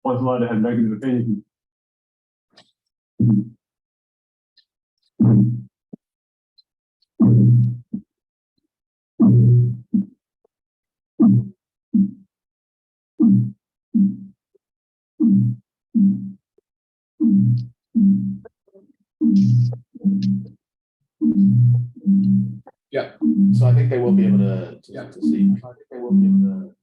Quite a lot of had negative opinions. Yeah, so I think they will be able to see. I think they will be able to.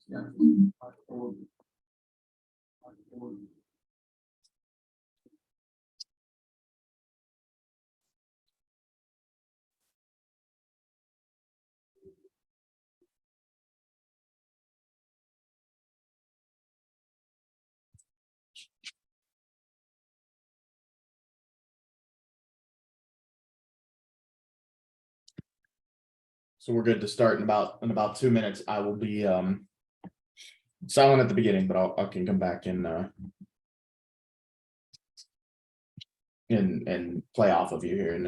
So we're good to start in about 2 minutes. I will be silent at the beginning, but I can come back and play off of you here in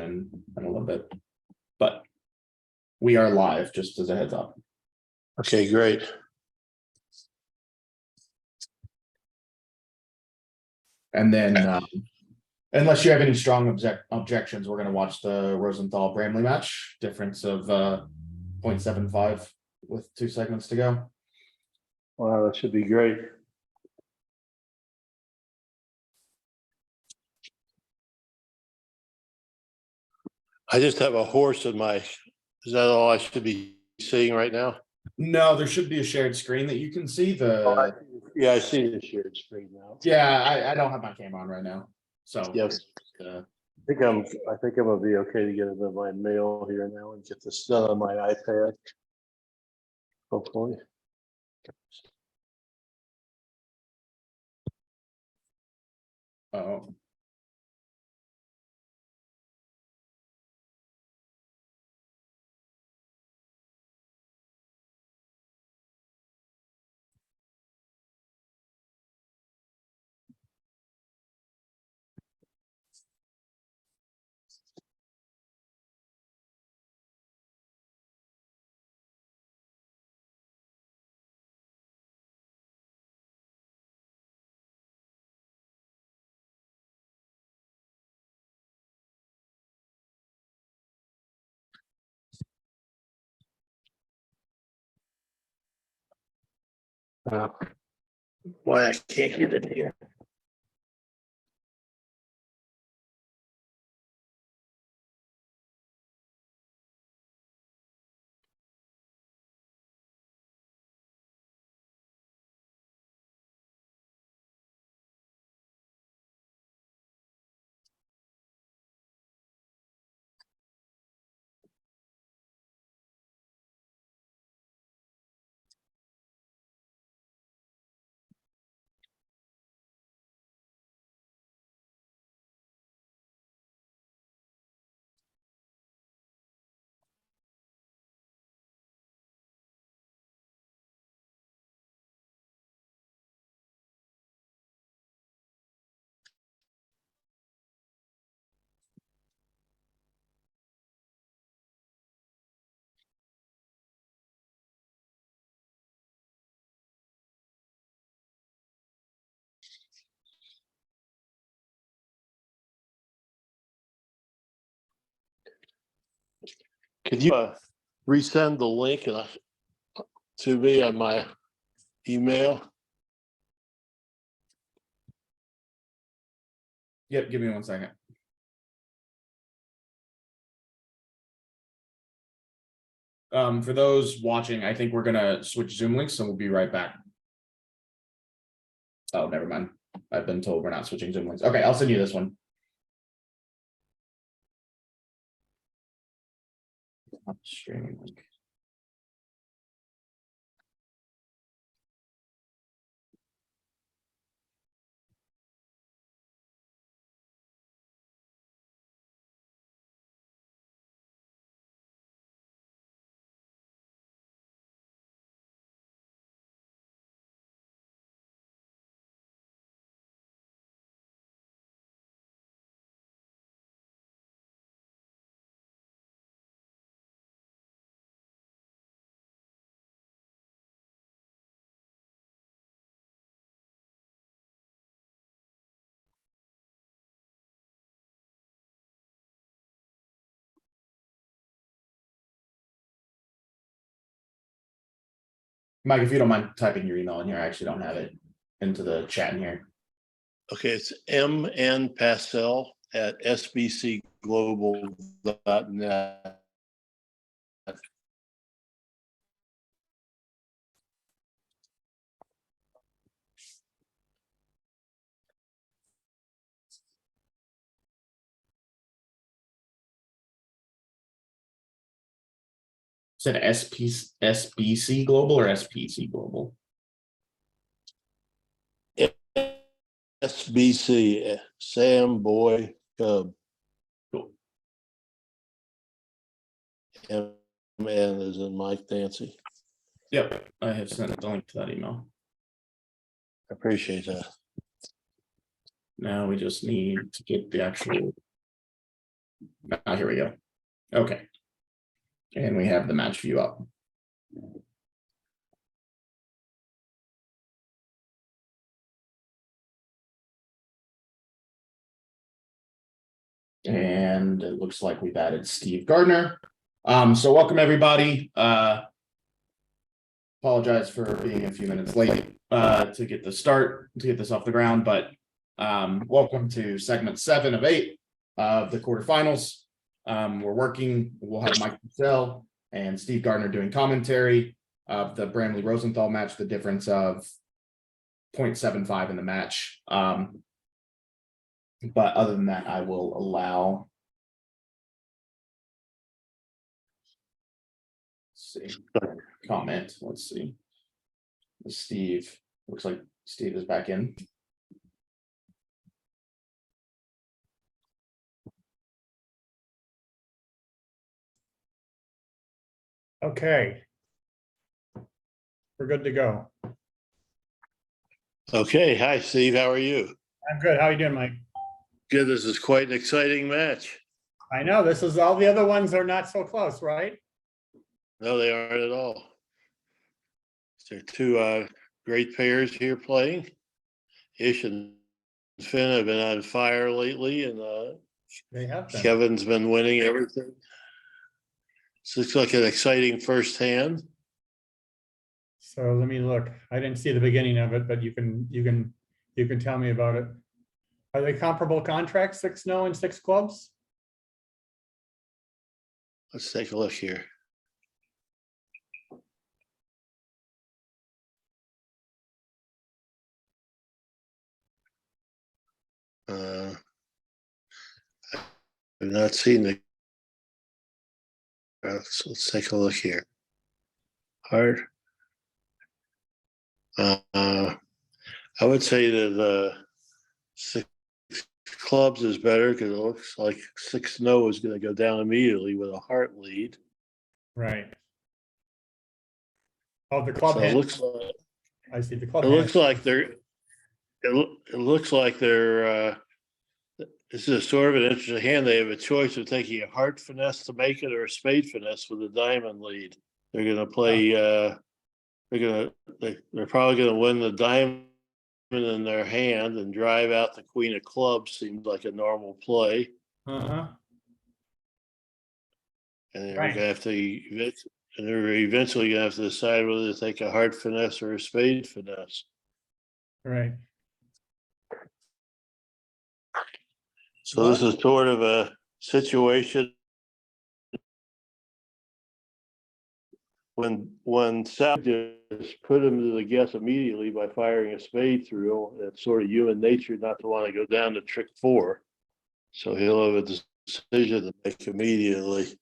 a little bit. But we are live, just as a heads up. Okay, great. And then unless you have any strong objections, we're going to watch the Rosenthal Bramley match. Difference of 0.75 with 2 segments to go. Wow, that should be great. I just have a horse in my, is that all I should be seeing right now? No, there should be a shared screen that you can see. Yeah, I see the shared screen now. Yeah, I don't have my camera on right now. So Yes. I think I'm gonna be okay to get into my mail here now and get this done on my iPad. Hopefully. Oh. Why I can't get in here. Could you resend the link to me on my email? Yep, give me 1 second. For those watching, I think we're gonna switch Zoom links, so we'll be right back. Oh, never mind. I've been told we're not switching Zoom links. Okay, I'll send you this one. Streaming link. Mike, if you don't mind typing your email in here, I actually don't have it into the chat in here. Okay, it's mnpassell@sbcglobal.net. Said SBC Global or SPC Global? SBC, Sam Boy Cub. Cool. MN is in Mike Dancy. Yep, I have sent the link to that email. I appreciate that. Now we just need to get the actual. Here we go. Okay. And we have the match view up. And it looks like we've added Steve Gardner. So welcome everybody. Apologize for being a few minutes late to get this off the ground, but welcome to segment 7 of 8 of the quarterfinals. We'll have Mike Purcell and Steve Gardner doing commentary of the Bramley Rosenthal match, the difference of 0.75 in the match. But other than that, I will allow. Let's see. Comment. Let's see. Steve. Looks like Steve is back in. Okay. We're good to go. Okay, hi Steve, how are you? I'm good. How are you doing, Mike? Good, this is quite an exciting match. I know this is all the other ones are not so close, right? No, they aren't at all. There are two great pairs here playing. Ish and Finn have been on fire lately, and They have been. Kevin's been winning everything. This looks like an exciting first hand. So let me look. I didn't see the beginning of it, but you can tell me about it. Are they comparable contracts, 6-0 and 6 clubs? Let's take a look here. I've not seen the. So let's take a look here. Hard. I would say that 6 clubs is better because it looks like 6-0 is going to go down immediately with a heart lead. Right. Oh, the club So hand. it looks like I see the club. it looks like they're. It looks like they're. This is sort of an interesting hand. They have a choice of taking a heart finesse to make it or a spade finesse with a diamond lead. They're going to play. They're probably going to win the diamond in their hand and drive out the queen of clubs. Seems like a normal play. Uh-huh. And they're Right. going to have to. And they're eventually going to have to decide whether to take a heart finesse or a spade finesse. Right. So this is sort of a situation when Sal just put him to the guess immediately by firing a spade through. It's sort of human nature not to want to go down to trick 4. So he'll have a decision to make immediately.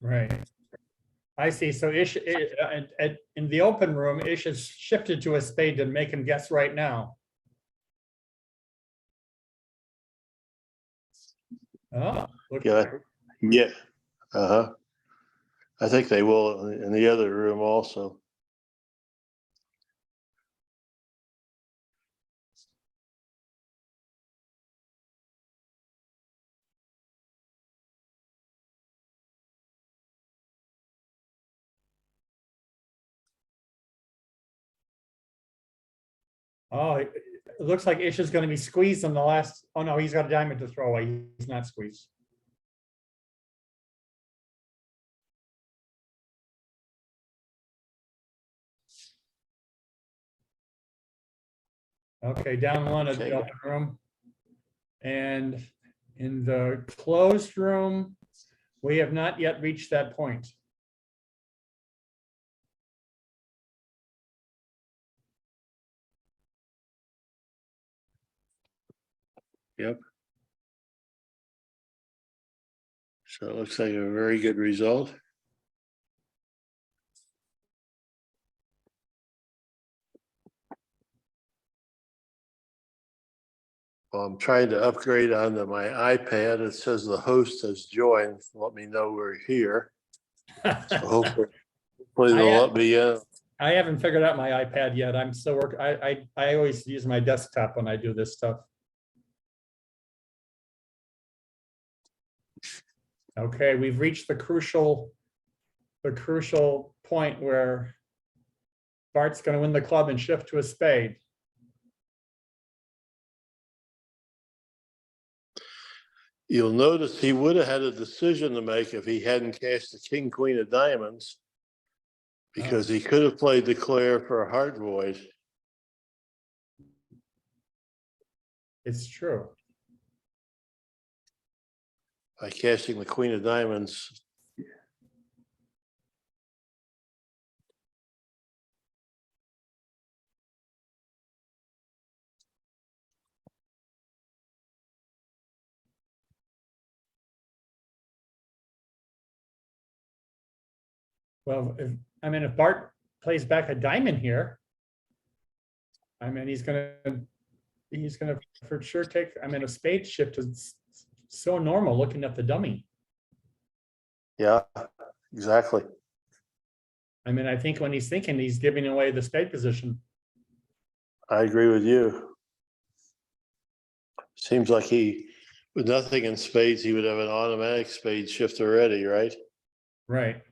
Right. I see. So Ish in the open room, Ish has shifted to a spade to make him guess right now. Oh, look. Yeah. Uh-huh. I think they will in the other room also. Oh, it looks like Ish is going to be squeezed in the last. Oh no, he's got a diamond to throw away. He's not squeezed. Okay, down one at Okay. the open room. And in the closed room, we have not yet reached that point. Yep. So it looks like a very good result. Well, I'm trying to upgrade onto my iPad. It says the host has joined. Let me know we're here. So hopefully they'll let me in. I haven't figured out my iPad yet. I'm still working. I always use my desktop when I do this stuff. Okay, we've reached the crucial point where Bart's going to win the club and shift to a spade. You'll notice he would have had a decision to make if he hadn't cashed the king, queen of diamonds, because he could have played declare for a heart void. It's true. By cashing the queen of diamonds. Well, if Bart plays back a diamond here, I mean, he's gonna for sure take, a spade shift is so normal looking at the dummy. Yeah, exactly. I mean, I think when he's thinking, he's giving away the spade position. I agree with you. Seems like with nothing in spades, he would have an automatic spade shift already, right? Right.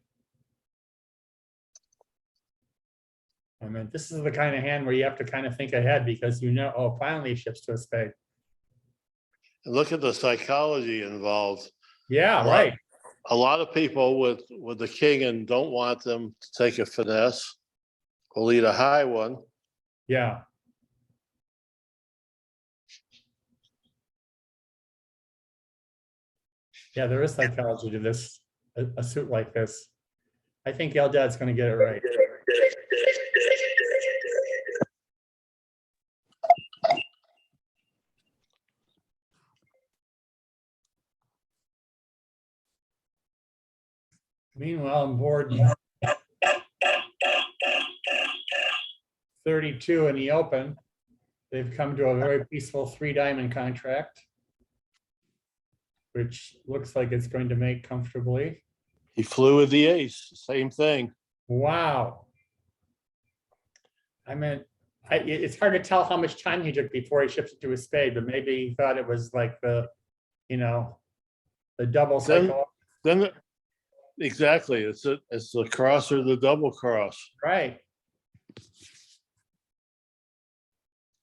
I mean, this is the kind of hand where you have to kind of think ahead because oh, finally he shifts to a spade. And look at the psychology involved. Yeah, right. A lot of people with the king and don't want them to take a finesse will lead a high one. Yeah. Yeah, there is psychology to this, a suit like this. I think Eldad's going to get it right. Meanwhile, on board 32 in the open, they've come to a very peaceful 3-diamond contract, which looks like it's going to make comfortably. He flew with the ace, same thing. Wow. I mean, it's hard to tell how much time he took before he shifted to a spade, but maybe he thought it was like the double cycle. Then exactly, it's the cross or the double cross. Right.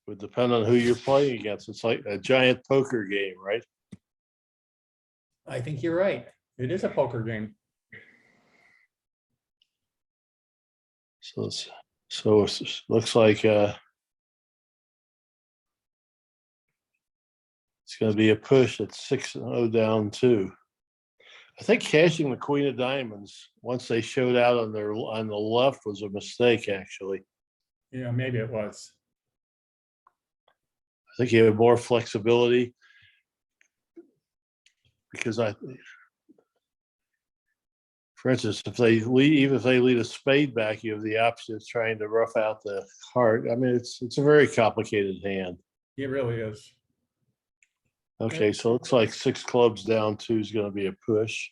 Would depend on who you're playing against. It's like a giant poker game, right? I think you're right. It is a poker game. So it looks like it's going to be a push at 6-0 down 2. I think cashing the queen of diamonds once they showed out on the left was a mistake, actually. Yeah, maybe it was. I think he had more flexibility because for instance, even if they lead a spade back, you have the option of trying to rough out the heart. I mean, it's a very complicated hand. It really is. Okay, so it looks like 6 clubs down 2 is going to be a push.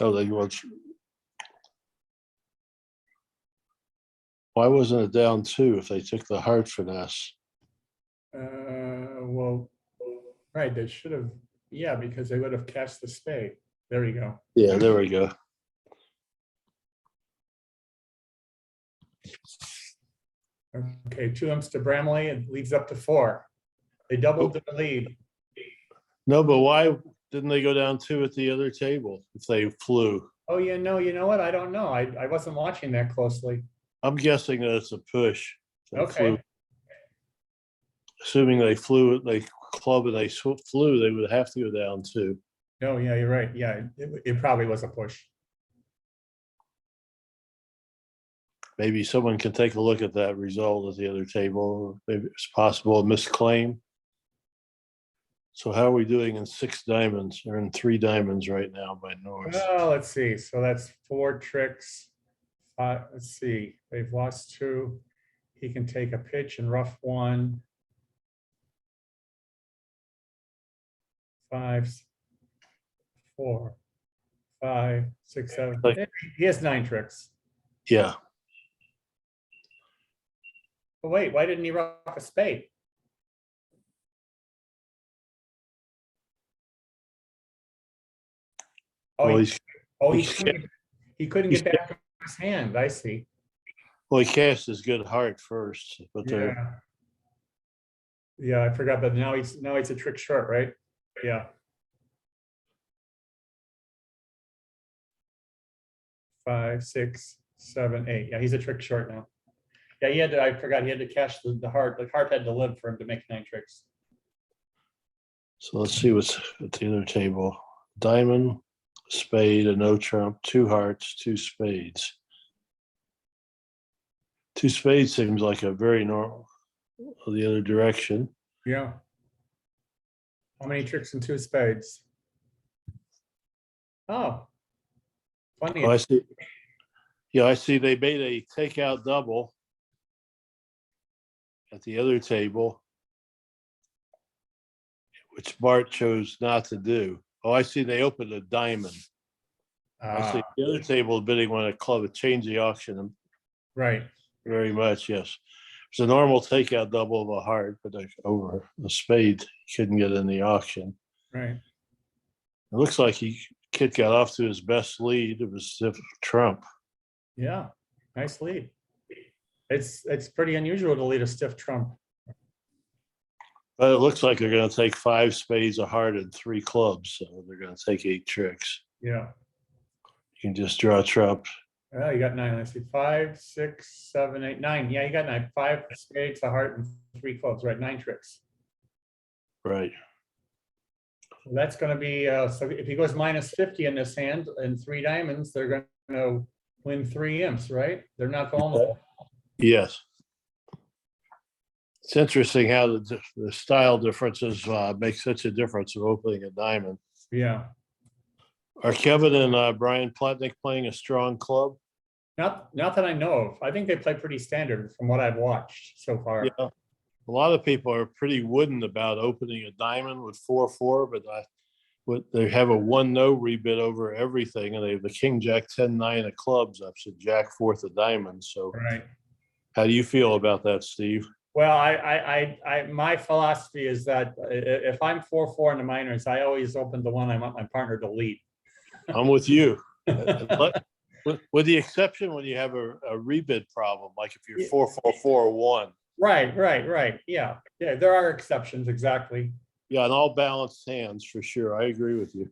Oh, they want. Why wasn't it down 2 if they took the heart finesse? Well, right, they should have, yeah, because they would have cast the spade. There you go. Yeah, there we go. Okay, 2 imps to Bramley, it leads up to 4. They doubled the lead. No, but why didn't they go down 2 at the other table if they flew? Oh, you know what? I don't know. I wasn't watching that closely. I'm guessing that it's a push. They Okay. flew. Assuming they flew, they club and they flew, they would have to go down 2. No, yeah, you're right. Yeah, it probably was a push. Maybe someone can take a look at that result at the other table. Maybe it's possible a misclaim. So how are we doing in 6 diamonds? They're in 3 diamonds right now by North. Well, let's see. So that's 4 tricks. Let's see. They've lost 2. He can take a pitch and rough 1. 5, 4, 5, 6, 7. Like- He has 9 tricks. Yeah, But wait, why didn't he rough a spade? well, Oh, he's, he couldn't he's- get back his hand. I see. well, he cast his good heart first, but they're, Yeah. Yeah, I forgot, but now he's a trick short, right? Yeah. 5, 6, 7, 8. Yeah, he's a trick short now. Yeah, he had to, I forgot, he had to cash the heart. The heart had to live for him to make 9 tricks. so let's see what's at the other table. Diamond, spade, a no trump, 2 hearts, 2 spades. 2 spades seems like a very normal, the other direction. Yeah. How many tricks and 2 spades? Oh. Funny. Oh, I see. Yeah, I see they made a takeout double at the other table, which Bart chose not to do. Oh, I see they opened a diamond. I see the other table bidding on a club. It changed the auction Right. very much, yes. It's a normal takeout double of a heart, but over a spade, couldn't get in the auction. Right. It looks like Kit got off to his best lead. It was stiff trump. Yeah. Nice lead. It's pretty unusual to lead a stiff trump. But it looks like they're going to take 5 spades, a heart, and 3 clubs. So they're going to take 8 tricks. Yeah. You can just draw trump. Oh, you got 9. I see 5, 6, 7, 8, 9. Yeah, you got 9. 5 spades, a heart, and 3 clubs. Right, 9 tricks. Right. So that's going to be so if he goes minus 50 in this hand and 3 diamonds, they're going to win 3 imps, right? They're not vulnerable. Yes. It's interesting how the style differences make such a difference of opening a diamond. Yeah. Are Kevin and Brian Plotnick playing a strong club? Not that I know of. I think they play pretty standard from what I've watched so far. Yeah. A lot of people are pretty wooden about opening a diamond with 4-4, but they have a 1-no rebid over everything, and they have the king, jack, 10-9 of clubs up, so jack, 4th of diamonds. So, Right. how do you feel about that, Steve? Well, my philosophy is that if I'm 4-4 in the minors, I always open the one I want my partner to lead. I'm with you. With the exception when you have a rebid problem, like if you're 4-4-4-1. Right. Yeah. There are exceptions, exactly. Yeah, and all balanced hands for sure. I agree with you.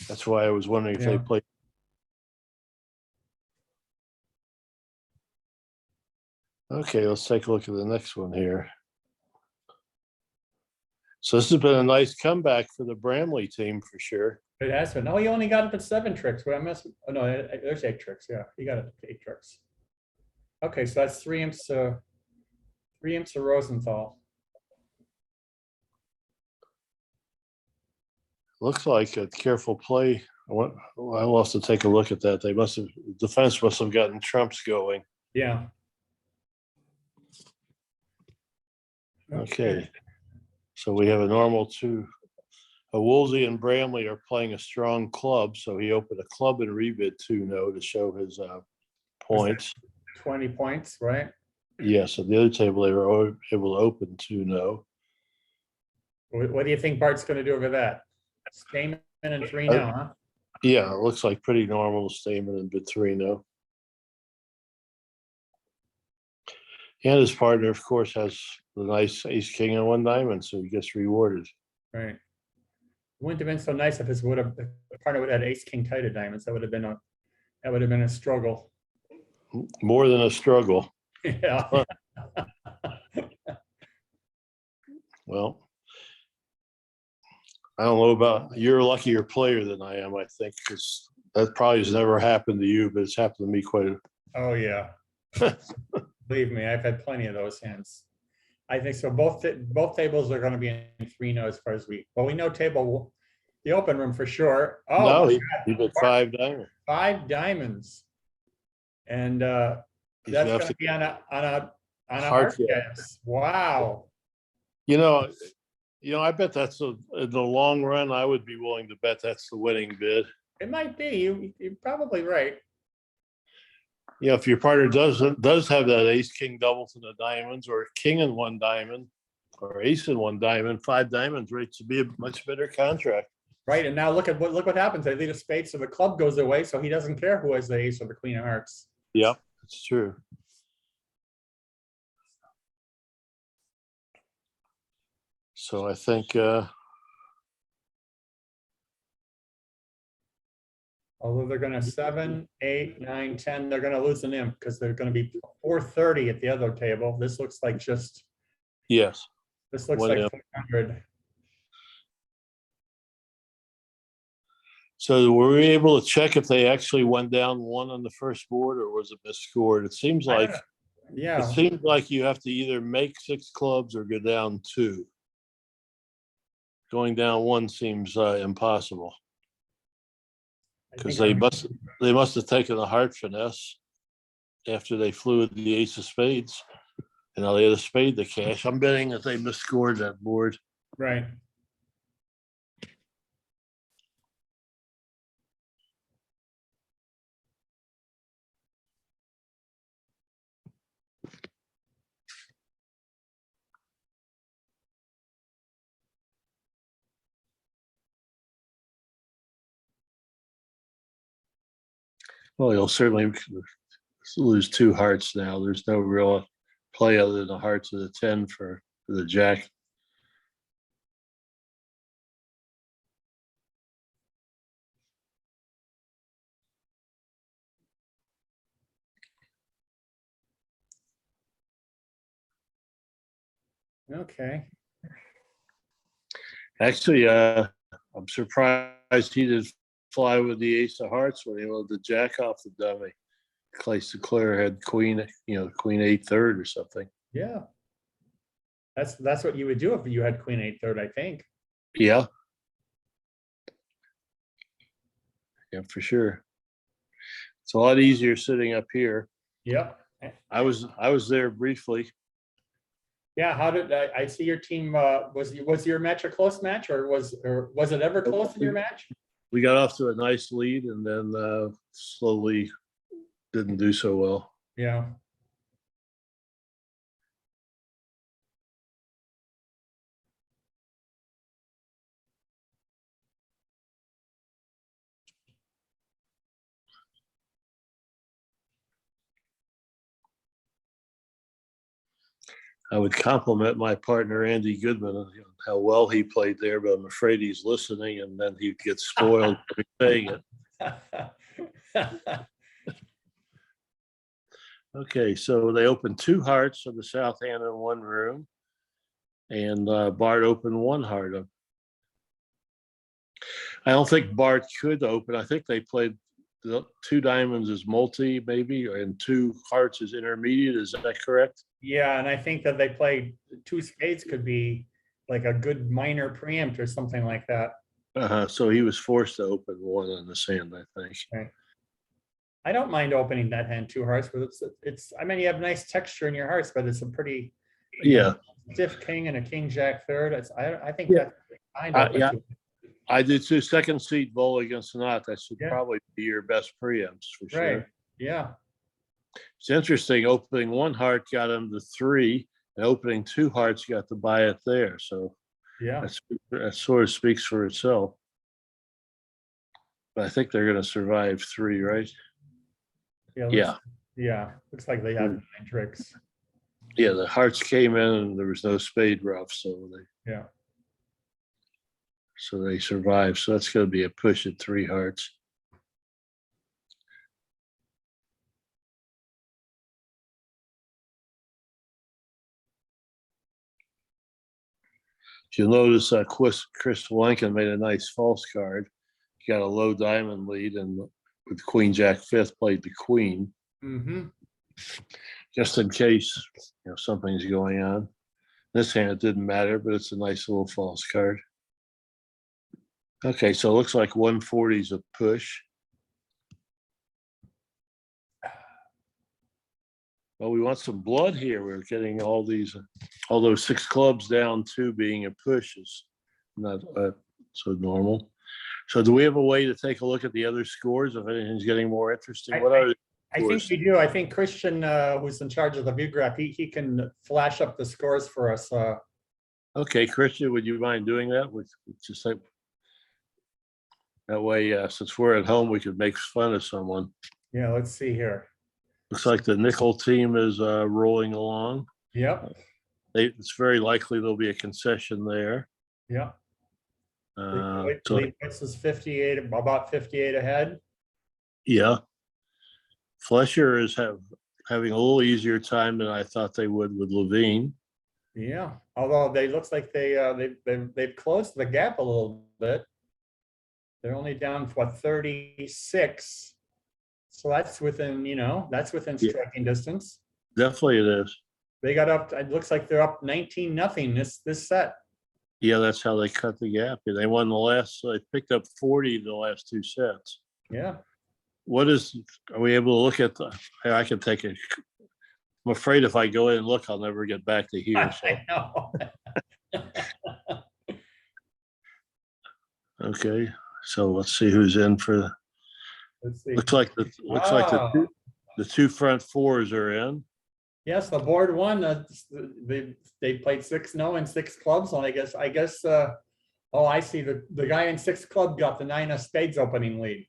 That's why I was wondering if they played. Okay, let's take a look at the next one here. So this has been a nice comeback for the Bramley team for sure. It has been. Oh, he only got up at 7 tricks. Well, I missed. Oh no, there's 8 tricks. Yeah, he got up to 8 tricks. Okay, so that's 3 imps. 3 imps of Rosenthal. Looks like a careful play. I'll have to take a look at that. They must have, defense must have gotten trumps going. Yeah. Okay. So we have a normal 2. Woolsey and Bramley are playing a strong club, so he opened a club and rebid 2-no to show his points. 20 points, right? Yes, at the other table they were able to open 2-no. What do you think Bart's going to do over that? Stamen and 3 now, huh? Yeah, it looks like pretty normal to Stamen and bid 3-no. And his partner, of course, has the nice ace king and 1 diamond, so he gets rewarded. Right. It wouldn't have been so nice if his the partner would have had ace king tight of diamonds. That would have been a struggle. More than a struggle. Yeah. Well, I don't know about, you're a luckier player than I am, I think, because that probably has never happened to you, but it's happened to me quite a. Oh, yeah. Believe me, I've had plenty of those hands. I think so. Both tables are going to be in 3-0 as far as we know the open room for sure. Oh, No, my he God, did 5 diamond. 5 diamonds. And He's that's gonna have going to to be on a heart heart yeah. guess. Wow. You know, I bet that's in the long run, I would be willing to bet that's the winning bid. It might be. You're probably right. If your partner does have that ace king doubleton of diamonds, or king and 1 diamond, or ace and 1 diamond, 5 diamonds, right, to be a much better contract. Right. And now look what happens. They lead a spade, so the club goes away, so he doesn't care who has the ace or the queen of hearts. Yep, that's true. So I think Although they're going to 7, 8, 9, 10, they're going to lose an imp because they're going to be 430 at the other table. This looks like yes. this looks One like imp. 400. So were we able to check if they actually went down 1 on the first board, or was it misscored? It seems I like don't know. Yeah. it seems like you have to either make 6 clubs or go down 2. Going down 1 seems impossible, I because think they must have taken the heart finesse after they flew with the ace of spades. And now they had a spade to cash. I'm betting that they misscored that board. right. Well, you'll certainly lose 2 hearts now. There's no real play other than the hearts of the 10 for the jack. Okay. Actually, I'm surprised he didn't fly with the ace of hearts when he let the jack off the dummy. Clay Sinclair had queen, queen 8 third or something. Yeah. That's what you would do if you had queen 8 third, I think. Yeah. Yeah, for sure. It's a lot easier sitting up here. Yep. I was there briefly. Yeah. How did I see your team? Was your match a close match, or was it ever close in your match? We got off to a nice lead and then slowly didn't do so well. Yeah. I would compliment my partner, Andy Goodman, on how well he played there, but I'm afraid he's listening and then he'd get spoiled for saying it. Okay, so they opened 2 hearts on the south hand in 1 room, and Bart opened 1 heart. I don't think Bart could open. I think they played the 2 diamonds as multi, maybe, and 2 hearts as intermediate. Is that correct? Yeah, and I think that they played 2 spades could be like a good minor preempt or something like that. So he was forced to open 1 on the sand, I think. Right. I don't mind opening that hand 2 hearts, but it's I mean, you have nice texture in your hearts, but it's a pretty stiff king and a king jack third. I think that's fine. Yeah. I do too. Second seat bowl against Knot. That should probably be your best preempts for sure. Right. Yeah. It's interesting. Opening 1 heart got him to 3, and opening 2 hearts got to buy it there. So yeah, that sort of speaks for itself. But I think they're going to survive 3, right? Yeah. Looks like they have 9 tricks. Yeah, the hearts came in and there was no spade rough, so they survived. So that's going to be a push at 3 hearts. If you'll notice, Chris Lincoln made a nice false card. He got a low diamond lead, and with Queen Jack fifth played the queen, Mm-hmm. just in case something's going on. This hand it didn't matter, but it's a nice little false card. Okay, so it looks like 140 is a push. Well, we want some blood here. We're getting all those six clubs down two being a push is not so normal. So do we have a way to take a look at the other scores if anything's getting more interesting? What are I think we do. I think Christian, who's in charge of the VUGRAPH, he can flash up the scores for us. Okay, Christian, would you mind doing that? Just like that way, since we're at home, we could make fun of someone. Yeah, let's see here. Looks like the nickel team is rolling along. Yep. It's very likely there'll be a concession there. Yep. So, Lead puts us 58, about 58 ahead. yeah. Flesher is having a little easier time than I thought they would with Levine. Yeah, although they looks like they've closed the gap a little bit. They're only down what 36. So that's within, that's within striking distance. Definitely it is. They got up, it looks like they're up 19-0 this set. Yeah, that's how they cut the gap. They won they picked up 40 the last two sets. Yeah. Are we able to look at I can take a, I'm afraid if I go in and look, I'll never get back to here. So. I know. Okay, so let's see who's in for. Let's see. Looks like the two front fours are in. Yes, the board won. They played 6-0 and 6 clubs. And I guess. Oh, I see. The guy in 6 club got the 9 of spades opening lead.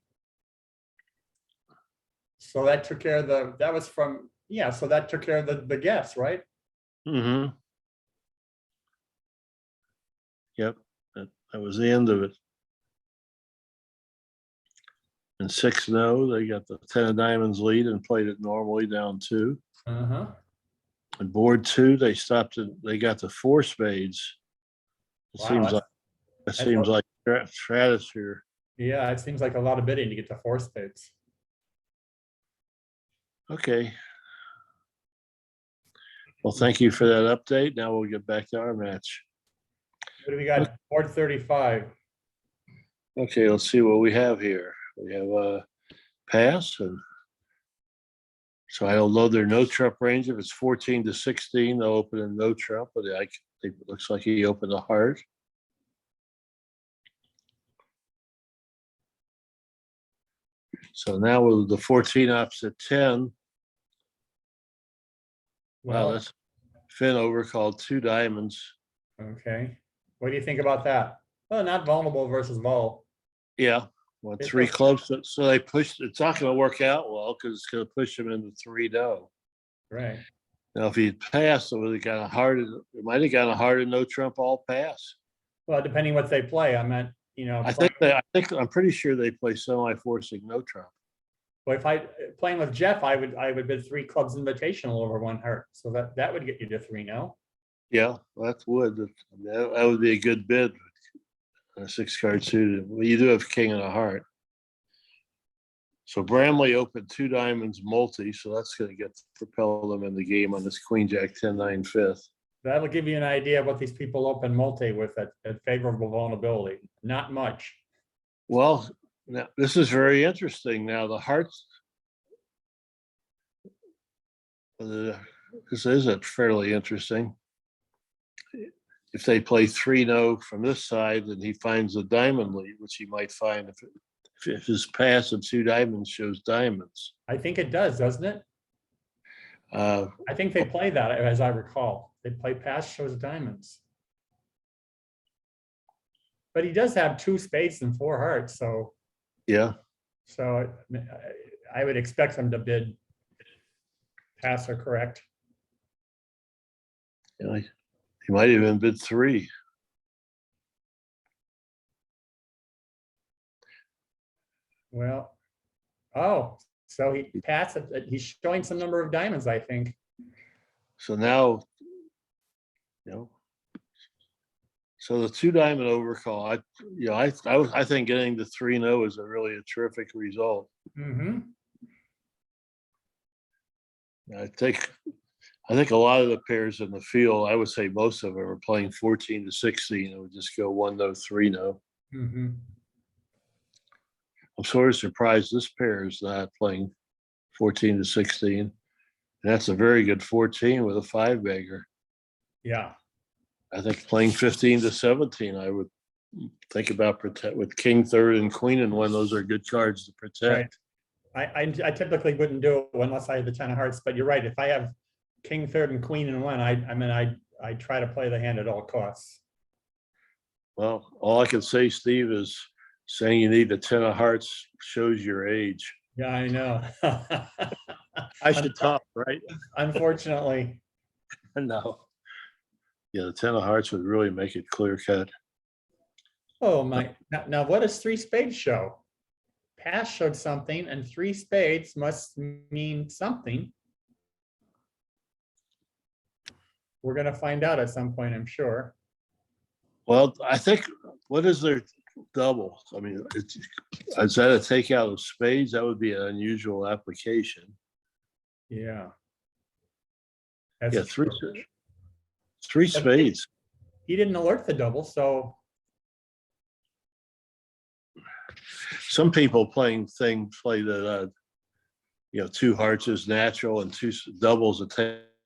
So that took care of that was from, so that took care of the guess, right? Mm-hmm. Yep, that was the end of it. And 6-0, they got the 10 of diamonds lead and played it normally down 2. Uh-huh. And board 2, they stopped it. They got the 4 spades. It seems like stratosphere. Yeah, it seems like a lot of bidding to get to 4 spades. Okay. Well, thank you for that update. Now we'll get back to our match. What do we got? Board 35. Okay, let's see what we have here. We have a pass, and so I don't know their no trump range. If it's 14 to 16, they'll open a no trump, but it looks like he opened a heart. So now with the 14 opposite 10, wow, that's Finn over called 2 diamonds. Okay. What do you think about that? Well, not vulnerable versus vol. Yeah, well, 3 clubs. So they pushed. It's not going to work out well because it's going to push him into 3-0. Right. Now, if he passed, it would have got a hard. It might have got a hard and no trump all pass. Well, depending what they play, I meant, I'm pretty sure they play semi-forcing no trump. Well, if playing with Jeff, I would bid 3 clubs invitational over 1 heart, so that would get you to 3-0. Yeah, that would. That would be a good bid. A 6-card suited. Well, you do have king and a heart. So Bramley opened 2 diamonds multi, so that's going to propel them in the game on this Queen Jack 10-9 fifth. That'll give you an idea of what these people open multi with at favorable vulnerability. Not much. Well, now this is very interesting. Now the hearts. This is fairly interesting. If they play 3-0 from this side, then he finds a diamond lead, which he might find if his pass of 2 diamonds shows diamonds. I think it does, doesn't it? I think they play that, as I recall. They play pass shows diamonds. But he does have 2 spades and 4 hearts, so. Yeah. So I would expect him to bid pass or correct. Yeah, he might even bid 3. Well, so he passed it. He's showing some number of diamonds, I think. So now, So the 2-diamond overcall, I think getting to 3-0 is really a terrific result. Mm-hmm. I think a lot of the pairs in the field, I would say most of them are playing 14 to 16. It would just go 1-0, 3-0. Mm-hmm. I'm sort of surprised this pair is not playing 14 to 16. And that's a very good 14 with a 5-bagger. Yeah. I think playing 15 to 17, I would think about protect with king third and queen and one. Those are good cards to protect. Right. I typically wouldn't do it unless I had the 10 of hearts, but you're right. If I have king third and queen and one, I try to play the hand at all costs. Well, all I can say, Steve, is saying you need the 10 of hearts shows your age. Yeah, I know. I should talk, right? Unfortunately. No. Yeah, the 10 of hearts would really make it clear cut. Oh my, now what does 3 spades show? Pass showed something and 3 spades must mean something. We're gonna find out at some point, I'm sure. Well, I think, what is their double? I mean, is that a takeout of spades? That would be an unusual application. Yeah. Yeah, That's three true. spades. He didn't alert the double, so Some people play that, 2 hearts is natural and 2 doubles a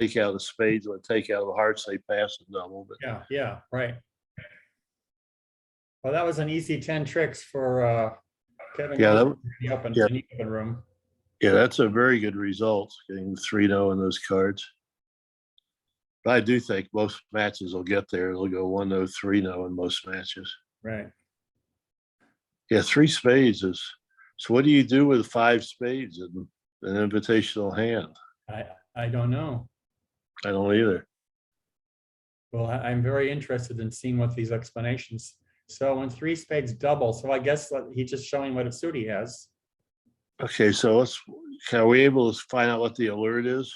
takeout of spades or a takeout of hearts, they pass the double. But yeah, right. Well, that was an easy 10 tricks for Kevin. Yeah, in the open room. yeah, that's a very good result, getting 3-0 in those cards. But I do think most matches will get there. They'll go 1-0, 3-0 in most matches. Right. Yeah, 3 spades is. So what do you do with 5 spades in an invitational hand? I don't know. I don't either. Well, I'm very interested in seeing what these explanations. So when 3 spades double, so I guess he's just showing what a suit he has. Okay, so are we able to find out what the alert is?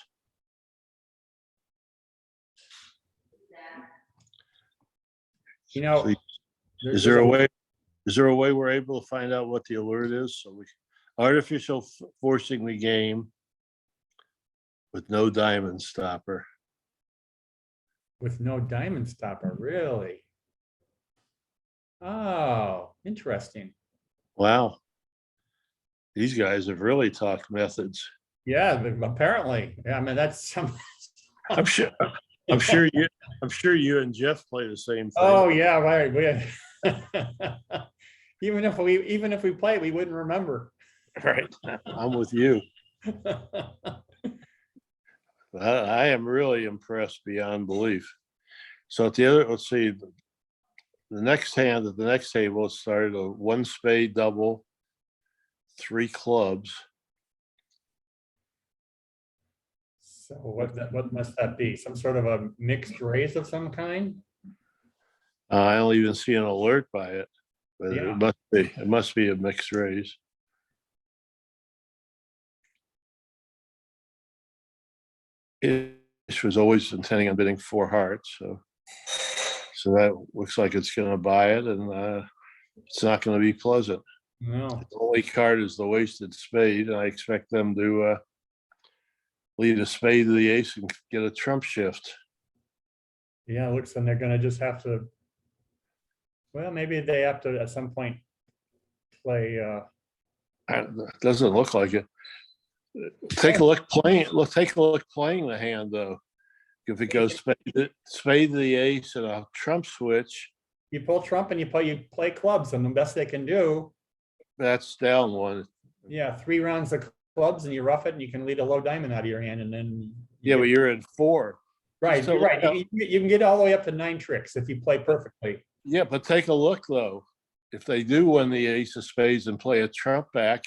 You know, Is there a way we're able to find out what the alert is? So artificial forcing the game with no diamond stopper. With no diamond stopper, really? Oh, interesting. Wow. These guys have really talked methods. Yeah, apparently. Yeah, I mean, that's some. I'm sure you and Jeff play the same thing. Oh yeah, right. Even if we play, we wouldn't remember. Right. I'm with you. I am really impressed beyond belief. So let's see, the next hand at the next table, it started a 1 spade double, 3 clubs. So what must that be? Some sort of a mixed raise of some kind? I don't even see an alert by it, but Yeah. it must be a mixed raise. Ish was always intending on bidding 4 hearts, so that looks like it's going to buy it, and it's not going to be pleasant. No. The only card is the wasted spade, and I expect them to lead a spade to the ace and get a trump shift. Yeah, it looks like they're gonna just have to. Well, maybe they have to at some point play. It doesn't look like it. Take a look playing the hand though. If it goes spade to the ace and a trump switch, You pull trump and you play clubs, and the best they can do. that's down 1. Yeah, 3 rounds of clubs, and you rough it, and you can lead a low diamond out of your hand, and then. Yeah, but you're in 4. Right, So you're right. You can get all the way up to 9 tricks if you play perfectly. Yeah, but take a look though. If they do win the ace of spades and play a trump back,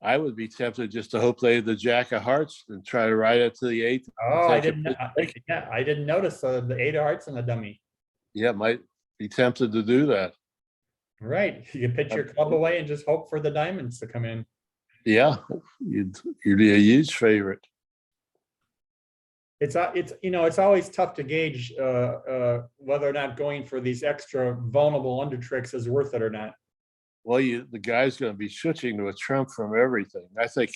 I would be tempted just to hope they had the jack of hearts and try to ride it to the 8th. Oh, I didn't notice the 8 of hearts and the dummy. Yeah, might be tempted to do that. Right, you can pitch your club away and just hope for the diamonds to come in. Yeah, you'd be a huge favorite. it's, you know, it's always tough to gauge whether or not going for these extra vulnerable under tricks is worth it or not. Well, the guy's going to be switching to a trump from everything. I think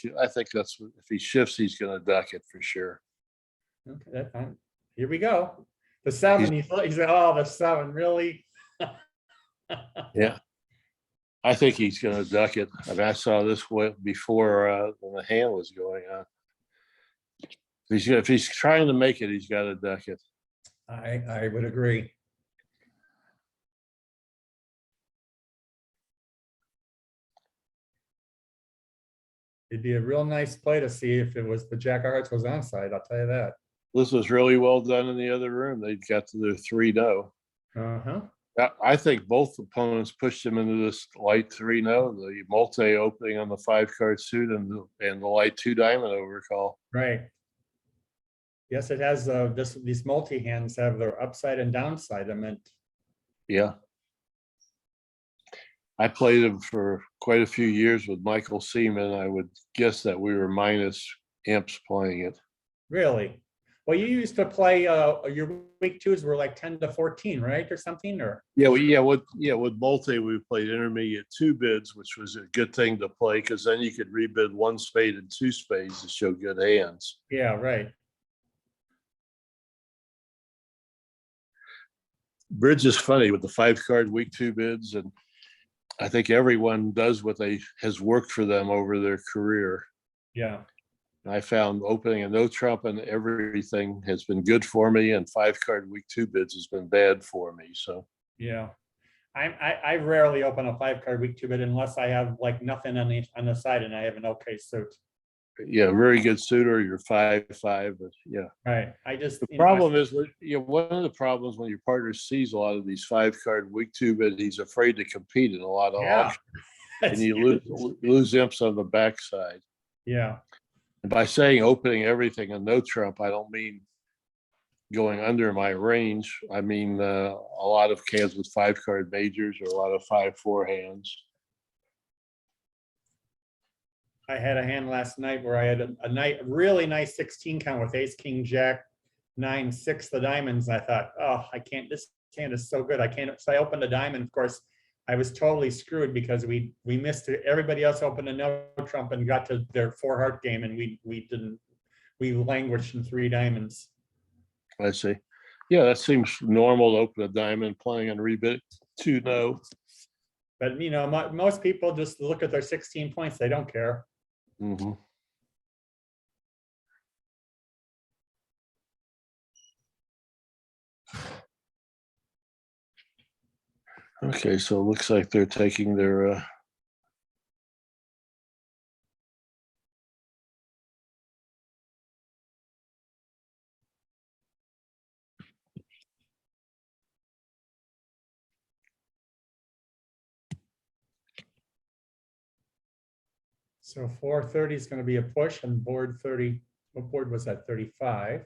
that's if he shifts, he's going to duck it for sure. Okay, that's fine. Here we go. The 7, he said, oh, the 7, really? Yeah, I think he's going to duck it. I mean, I saw this before when the hand was going on. If he's trying to make it, he's got to duck it. I would agree. It'd be a real nice play to see if it was the Jack of Hearts was onside, I'll tell you that. This was really well done in the other room. They got to their 3-0. Uh-huh. I think both opponents pushed him into this light 3-0, the multi opening on the 5-card suit and the light 2 diamond overcall. Right. Yes, it has these multi hands have their upside and downside. I meant, Yeah. I played him for quite a few years with Michael Seaman. I would guess that we were minus imps playing it. really? Well, you used to play your week 2s were like 10 to 14, right? Or something, or With multi we played intermediate 2 bids, which was a good thing to play because then you could rebid 1 spade and 2 spades to show good hands. yeah, right. Bridge is funny with the 5-card week 2 bids, and I think everyone does what has worked for them over their career. Yeah. I found opening a no trump and everything has been good for me, and 5-card week 2 bids has been bad for me. So Yeah. I rarely open a 5-card week 2 bid unless I have like nothing on the side and I have an okay suit. yeah, very good suitor. You're 5-5, but yeah. Right. I just The problem is, one of the problems when your partner sees a lot of these 5-card week 2 bid, he's afraid to compete in a lot of yeah. auctions, and you lose imps on the backside. Yeah. And by saying opening everything and no trump, I don't mean going under my range. I mean a lot of hands with 5-card majors or a lot of 5-4 hands. I had a hand last night where I had a really nice 16 count with ace, king, jack, 9, 6, the diamonds. And I thought, oh, I can't, this hand is so good. I can't, so I opened a diamond. Of course, I was totally screwed because we missed it. Everybody else opened a no trump and got to their 4-heart game. And we languished in 3 diamonds. I see. Yeah, that seems normal to open a diamond playing and rebid 2 no. But, you know, most people just look at their 16 points. They don't care. Mm-hmm. Okay, so it looks like they're taking their So 430 is going to be a push, and board 30. What board was that? 35.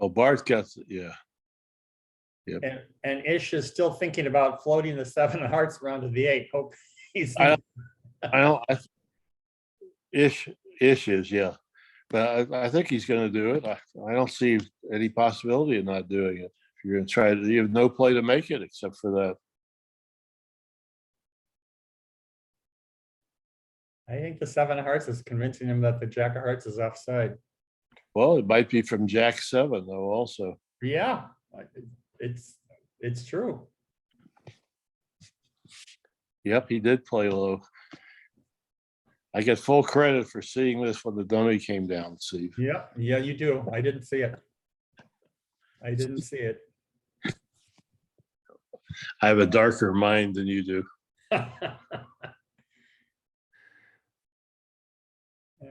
oh, Bart got, yeah. Yep. And Ish is still thinking about floating the 7 of hearts around to the 8. Hope he's. Ish is, yeah. But I think he's going to do it. I don't see any possibility of not doing it. If you're going to try to, you have no play to make it except for that. I think the 7 of hearts is convincing him that the Jack of hearts is offside. Well, it might be from Jack 7 though also. Yeah, it's true. Yep, he did play low. I get full credit for seeing this when the dummy came down, Steve. Yeah, you do. I didn't see it. I didn't see it. I have a darker mind than you do.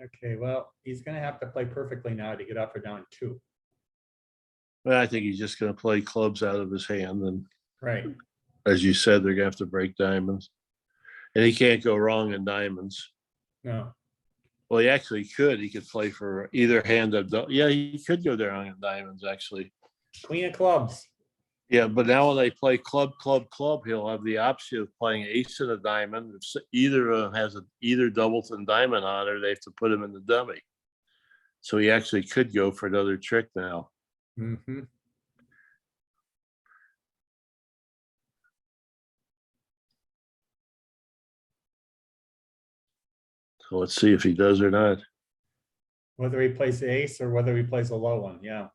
Okay, well, he's gonna have to play perfectly now to get up or down 2. But I think he's just going to play clubs out of his hand. And Right. as you said, they're going to have to break diamonds. And he can't go wrong in diamonds. No. Well, he actually could. He could play for either hand of, yeah, he could go there on diamonds, actually. Queen of clubs. Yeah, but now when they play club, he'll have the option of playing ace and a diamond. If either of them has either doubleton diamond on, or they have to put him in the dummy. So he actually could go for another trick now. Mhm. So let's see if he does or not. Whether he plays the ace or whether he plays a low one, yeah.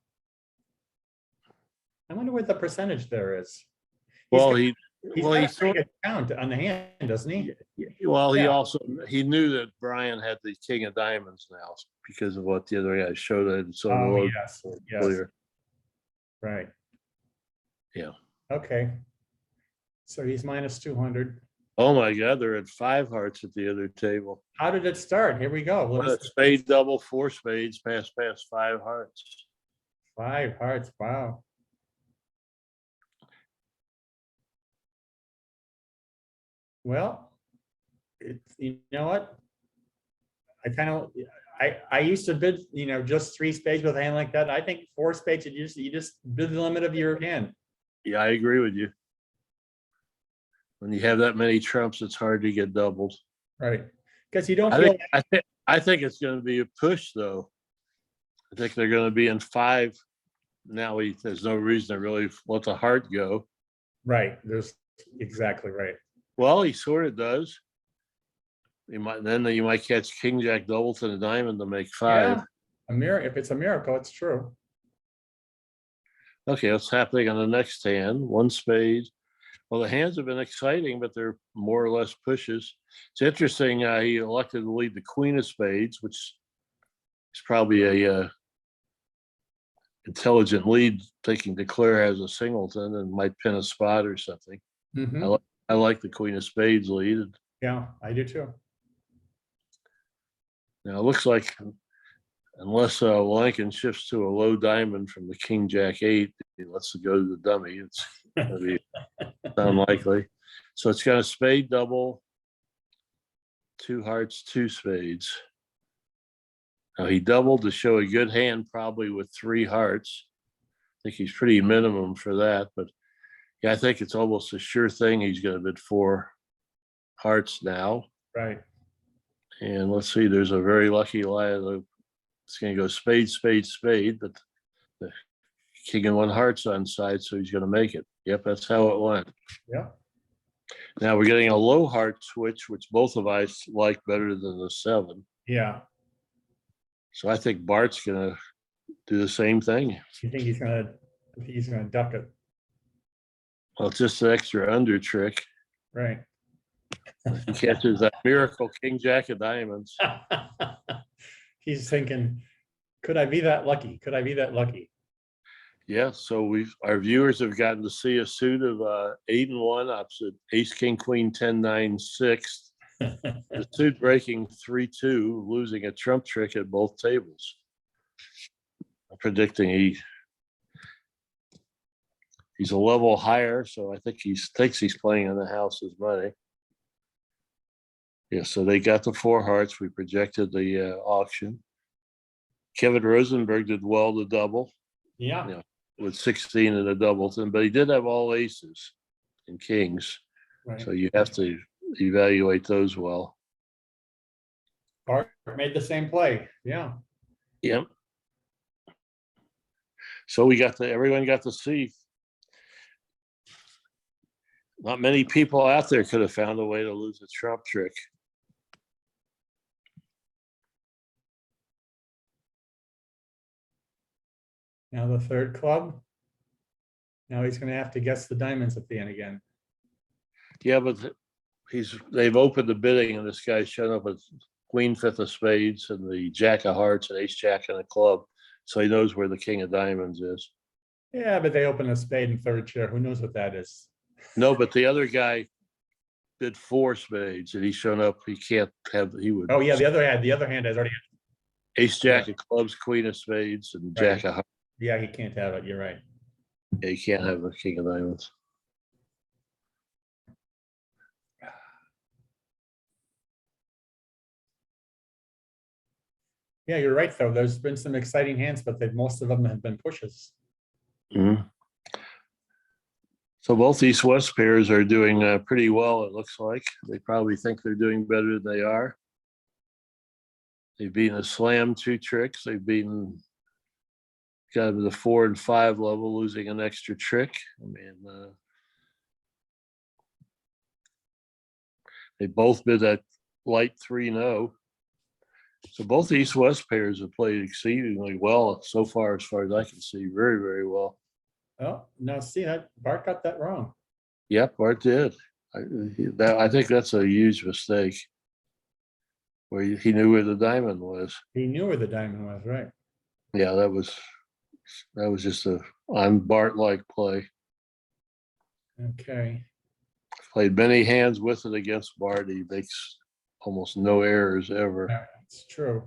I wonder what the percentage there is. Well, He's well, got he a sort pretty good count on the hand, doesn't he? well, he Yeah. also he knew that Brian had the king of diamonds now because of what the other guy showed it. So Oh, low yes, yes, earlier. right. Yeah. Okay. So he's minus 200. Oh my God, they're at 5 hearts at the other table. How did it start? Here we go. What Let's a spade double, 4 spades, past 5 hearts. 5 hearts. Wow. Well, it's, you know what? I used to bid, just 3 spades with a hand like that. I think 4 spades, you just bid the limit of your hand. Yeah, I agree with you. When you have that many trumps, it's hard to get doubled. Right. Because you don't I feel think I think it's going to be a push though. I think they're going to be in 5. Now there's no reason to really let the heart go. right. There's exactly right. Well, he sort of does. You might catch king jack double to the diamond to make 5. Yeah. A miracle. If it's a miracle, it's true. Okay, what's happening on the next hand? 1 spade. Well, the hands have been exciting, but they're more or less pushes. It's interesting. He elected to lead the queen of spades, which is probably a intelligent lead, thinking Declare has a singleton and might pin a spot or something. Mhm. I like the queen of spades lead. Yeah, I do too. Now it looks like unless Lincoln shifts to a low diamond from the king jack 8, he lets it go to the dummy. It's going to be unlikely. So it's got a spade double, 2 hearts, 2 spades. Now he doubled to show a good hand, probably with 3 hearts. I think he's pretty minimum for that, but yeah, I think it's almost a sure thing he's going to bid 4 hearts now. Right. And let's see, there's a very lucky line. It's going to go spade, spade, spade, but the king and 1 heart's on side, so he's going to make it. Yep, that's how it went. Yeah. Now we're getting a low heart switch, which both of us like better than the 7. Yeah. So I think Bart's going to do the same thing. You think he's gonna duck it? Well, it's just an extra under trick. Right. He catches that miracle king jack of diamonds. He's thinking, could I be that lucky? Could I be that lucky? Yeah, so our viewers have gotten to see a suit of 8 and 1 opposite ace king queen 10 9 6. The suit breaking 3-2, losing a trump trick at both tables. I'm predicting he's a level higher, so I think he thinks he's playing in the house's money. Yeah, so they got the 4 hearts. We projected the auction. Kevin Rosenberg did well to double. Yeah. Yeah, with 16 in the doubleton, but he did have all aces and kings. Right. So you have to evaluate those well. Bart made the same play. Yeah. Yep. So everyone got to see. Not many people out there could have found a way to lose a trump trick. Now the 3rd club. Now he's going to have to guess the diamonds at the end again. Yeah, but they've opened the bidding, and this guy's shown up with queen 5th of spades and the jack of hearts and ace jack and a club, so he knows where the king of diamonds is. Yeah, but they open a spade in 3rd chair. Who knows what that is? No, but the other guy bid 4 spades, and he's shown up. He can't have. He would. Oh yeah, the other hand has already. Ace jack of clubs, queen of spades, and jack of hearts. Yeah, he can't have it. You're right. Yeah, you can't have the king of diamonds. Yeah, you're right though. There's been some exciting hands, but most of them have been pushes. Mhm. So both these West pairs are doing pretty well, it looks like. They probably think they're doing better than they are. They've beaten a slam 2 tricks. They've beaten got to the 4 and 5 level, losing an extra trick. I mean, they both bid that light 3-0. So both East-West pairs have played exceedingly well so far as I can see. Very, very well. Oh, now see that Bart got that wrong. Yep, Bart did. I think that's a huge mistake. Where he knew where the diamond was. He knew where the diamond was, right? Yeah, that was just a on Bart-like play. Okay. Played many hands with it against Bart. He makes almost no errors ever. Yeah, it's true.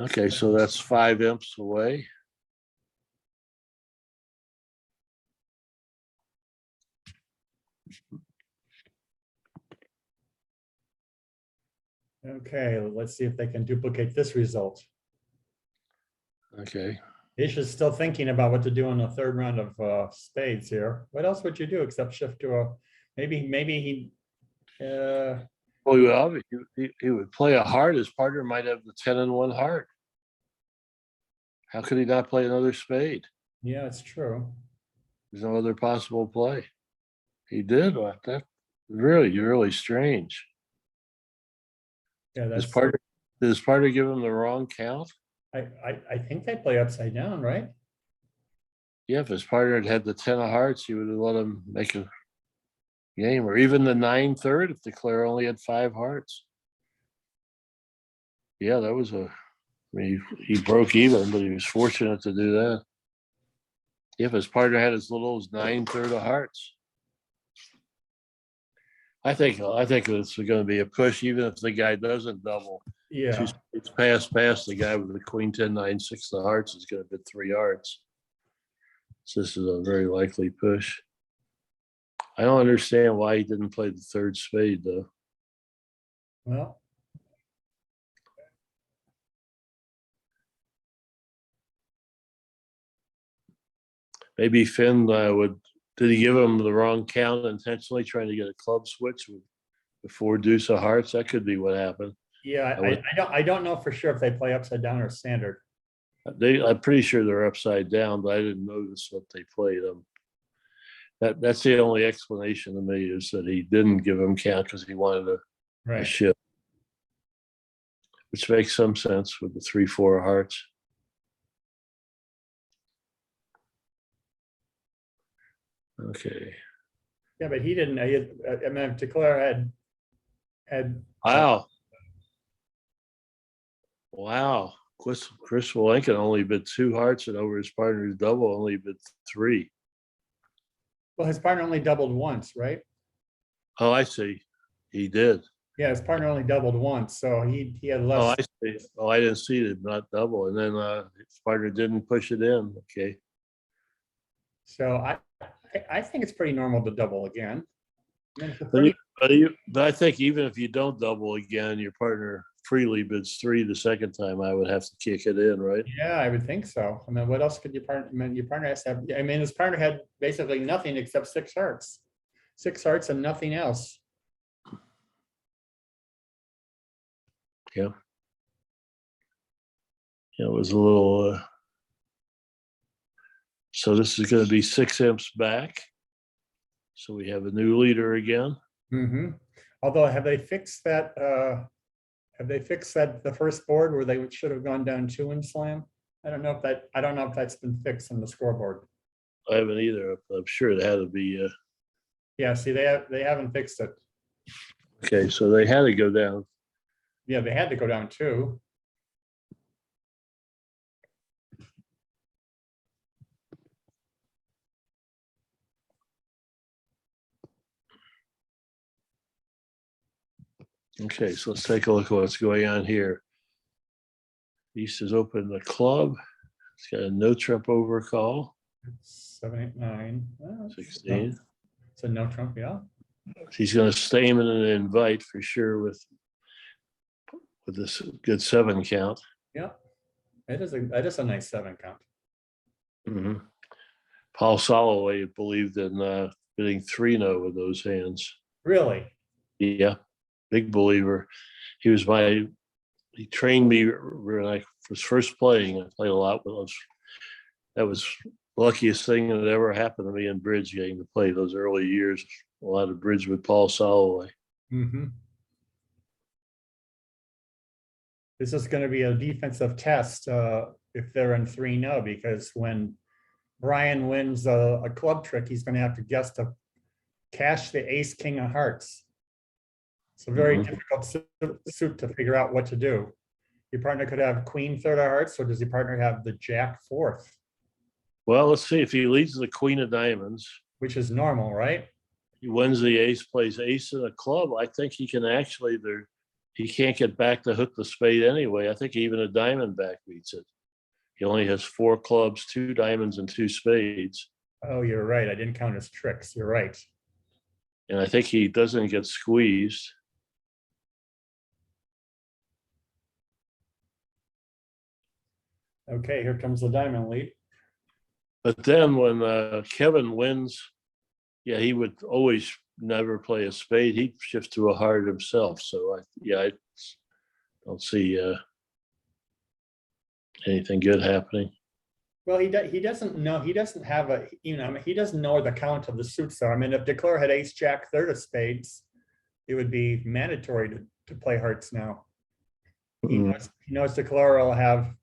Okay, so that's 5 imps away. Okay, let's see if they can duplicate this result. Okay. Ish is still thinking about what to do in the third round of spades here. What else would you do except shift to a, maybe he, Well, he would play a heart. His partner might have the 10 and 1 heart. How could he not play another spade? yeah, it's true. There's no other possible play. He did. That really strange. Yeah, His that's, partner, did his partner give him the wrong count? I think they play upside down, right? Yeah, if his partner had had the 10 of hearts, he would have let him make a game, or even the 9-3 if the Claire only had 5 hearts. Yeah, that was I mean, he broke even, but he was fortunate to do that. If his partner had as little as 9-3 of hearts. I think it's going to be a push, even if the guy doesn't double. Yeah, It's past the guy with the queen 10-9-6 of hearts is going to bid 3 hearts. So this is a very likely push. I don't understand why he didn't play the third spade though. well, Maybe Finn did he give him the wrong count intentionally, trying to get a club switch with before deuce of hearts? That could be what happened. yeah, I don't know for sure if they play upside down or standard. I'm pretty sure they're upside down, but I didn't notice what they played. That's the only explanation to me, is that he didn't give him count because he wanted a Right. shift, which makes some sense with the 3-4 of hearts. Okay. Yeah, but he didn't, I mean, Declare had. Wow. Chris Lincoln only bid 2 hearts, and over his partner's double only bid 3. Well, his partner only doubled once, right? Oh, I see. He did. Yeah, his partner only doubled once, so he had Oh, less. I see. Oh, I didn't see it, not double. And then his partner didn't push it in. Okay. So I think it's pretty normal to double again. I mean, it's a But, pretty, but I think even if you don't double again, your partner freely bids 3 the second time. I would have to kick it in, right? yeah, I would think so. I mean, what else could your partner, I mean, your partner has to have, I mean, his partner had basically nothing except 6 hearts. 6 hearts and nothing else. Yeah. Yeah, it was a little. So this is going to be 6 imps back. So we have a new leader again. Mm-hmm. Although, have they fixed that? Have they fixed that the first board where they should have gone down 2 in slam? I don't know if that's been fixed on the scoreboard. I haven't either. I'm sure it had to be. Yeah, see, they haven't fixed it. Okay, so they had to go down. Yeah, they had to go down 2. Okay, so let's take a look at what's going on here. East has opened the club. It's got a no trump overcall. 7, 8, 9. 16. It's a no trump, yeah. He's going to stay in an invite for sure with this good 7 count. Yeah, that is a nice 7 count. Mm-hmm. Paul Soloway believed in bidding 3-0 with those hands. Really? Yeah, big believer. He was my he trained me when I was first playing. I played a lot with those. That was the luckiest thing that ever happened to me in bridge, getting to play those early years. A lot of bridge with Paul Soloway. Mm-hmm. This is going to be a defensive test if they're in 3-0, because when Brian wins a club trick, he's going to have to guess to cash the ace king of hearts. It's a very difficult suit to figure out what to do. Your partner could have queen third of hearts, or does your partner have the jack fourth? Well, let's see. If he leads the queen of diamonds, Which is normal, right? he wins the ace, plays ace in a club. I think he can actually he can't get back to hook the spade anyway. I think even a diamond back beats it. He only has 4 clubs, 2 diamonds, and 2 spades. Oh, you're right. I didn't count his tricks. You're right. And I think he doesn't get squeezed. Okay, here comes the diamond lead. But then when Kevin wins, yeah, he would always never play a spade. He'd shift to a heart himself. So I don't see anything good happening. Well, he doesn't know. He doesn't have a, I mean, he doesn't know the count of the suits are. I mean, if DeClaire had ace jack third of spades, it would be mandatory to play hearts now. He knows DeClaire will have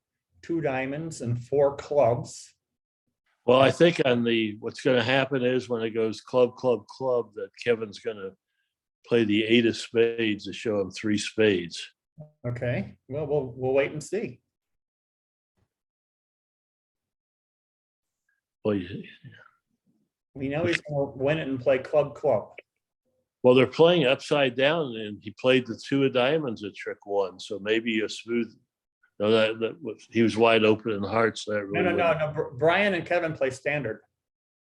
2 diamonds and 4 clubs. Well, I think on what's going to happen is when it goes club, club, club, that Kevin's going to play the 8 of spades to show him 3 spades. Okay, well, we'll wait and see. Well, We know he's going to win it and play club, club. well, they're playing upside down, and he played the 2 of diamonds at trick 1. So maybe a smooth. No, he was wide open in hearts. That really No. Brian and Kevin play standard.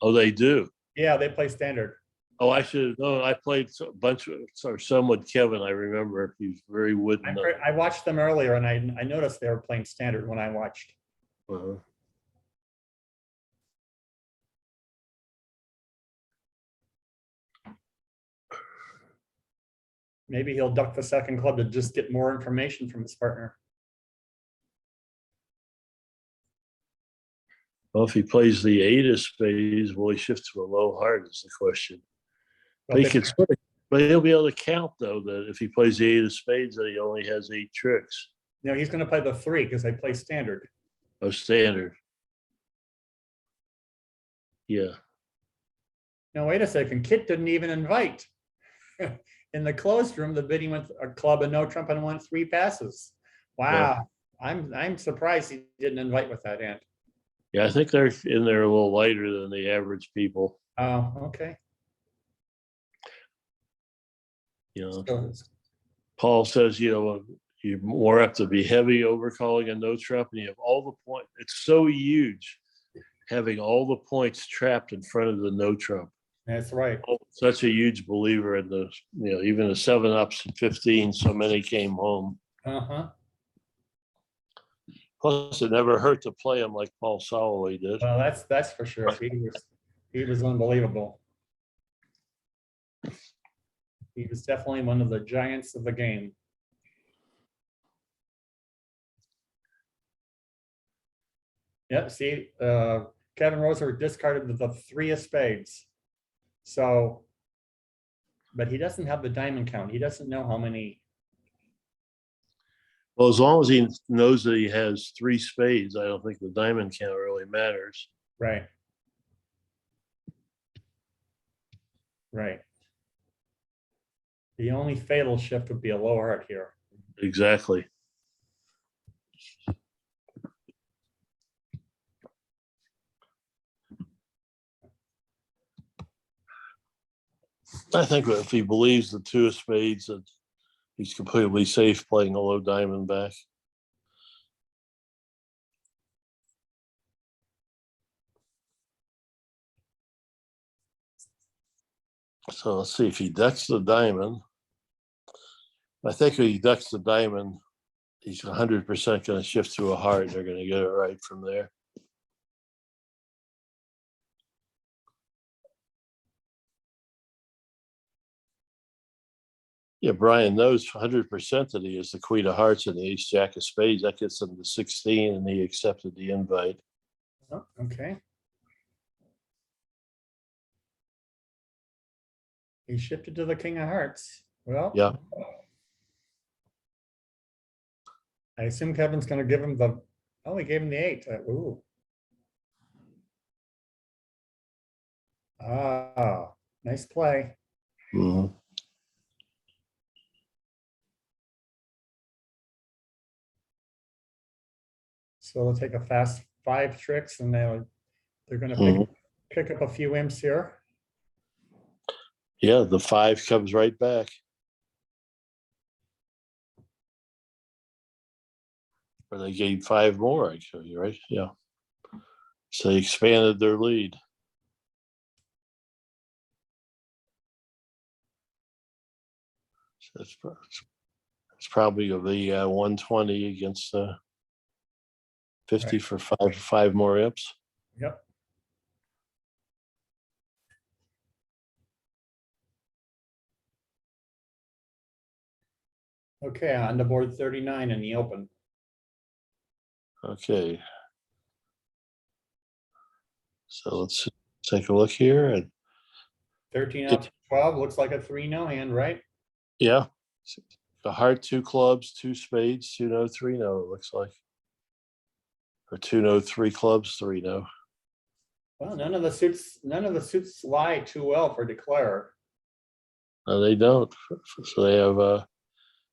Oh, they do. Yeah, they play standard. Oh, I should have known. I played a bunch of or some with Kevin. I remember he's very wooden. I watched them earlier, and I noticed they were playing standard when I watched. Uh-huh. Maybe he'll duck the second club to just get more information from his partner. Well, if he plays the 8 of spades, will he shift to a low heart is the question. Well, But he'll be able to count, though, that if he plays the 8 of spades, that he only has 8 tricks. no, he's going to play the 3 because they play standard. Oh, standard. Yeah. Now, wait a second. Kit didn't even invite. In the closed room, the bidding went a club and no trump and won 3 passes. Wow. Yeah. I'm surprised he didn't invite with that hand. Yeah, I think they're in there a little lighter than the average people. Oh, okay. You know, Paul says, you more have to be heavy overcalling a no trump, and you have all the points. It's so huge having all the points trapped in front of the no trump. That's right. Such a huge believer in the, even the 7-ups and 15, so many came home. Uh-huh. Plus, it never hurt to play him like Paul Soloway did. Well, that's for sure. He was unbelievable. He was definitely one of the giants of the game. Yep, see, Kevin Roser discarded the 3 of spades. So, but he doesn't have the diamond count. He doesn't know how many. Well, as long as he knows that he has 3 spades, I don't think the diamond count really matters. Right. Right. The only fatal shift would be a low heart here. Exactly. I think if he believes the 2 of spades, that he's completely safe playing a low diamond back. So let's see if he ducks the diamond. I think if he ducks the diamond, he's 100% going to shift to a heart. They're going to get it right from there. Yeah, Brian knows 100% that he is the queen of hearts and the ace jack of spades. That gets him to 16 and he accepted the invite. Oh, okay. He shifted to the king of hearts. Well, Yeah, I assume Kevin's gonna give him the, oh, he gave him the 8. Ooh. Ah, nice play. mhm. So they'll take a fast 5 tricks and they're gonna Mhm. pick up a few imps here. Yeah, the 5 comes right back. Or they gained 5 more, actually, right? Yeah. So they expanded their lead. So it's probably the 120 against 50 Right. for 5 more imps. Yep. Okay, on the board 39 in the open. Okay. So let's take a look here. And 13 out to 12 looks like a 3-no hand, right? yeah, the heart, 2 clubs, 2 spades, 2-no, 3-no, it looks like. Or 2-no, 3 clubs, 3-no. Well, none of the suits lie too well for declare. No, they don't. So they have,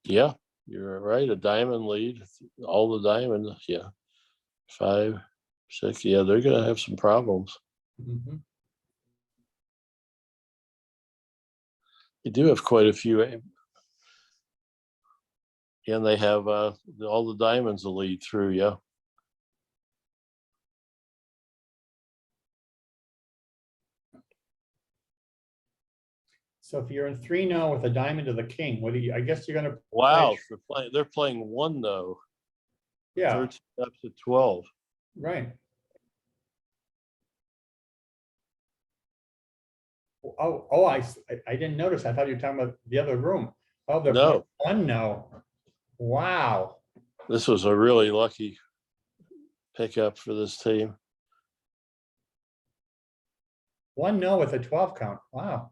yeah, you're right, a diamond lead, all the diamonds, yeah. 5, 6, yeah, they're gonna have some problems. Mhm. They do have quite a few. And they have all the diamonds to lead through, yeah. So if you're in 3-no with a diamond to the king, what do you, I guess you're gonna. Wow, they're playing 1-no, Yeah, 13 up to 12. right. Oh, I didn't notice. I thought you were talking about the other room. Oh, they're playing No, 1-no. Wow. this was a really lucky pickup for this team. 1-no with a 12 count. Wow.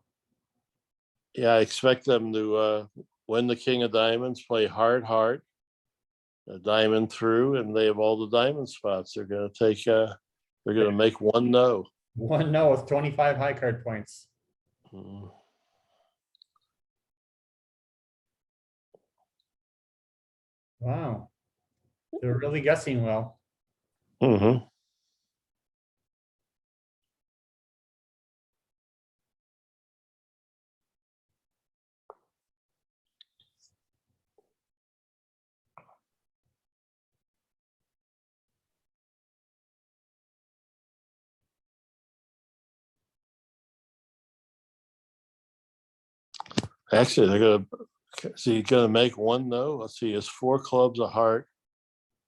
Yeah, I expect them to win the king of diamonds, play hard heart, a diamond through, and they have all the diamond spots. They're going to take. They're going to make 1-no. 1-no with 25 high card points. Mm. Wow. They're really guessing well. Mm-hmm. Actually, they're going to see. Going to make 1-no. Let's see. It's 4 clubs, a heart,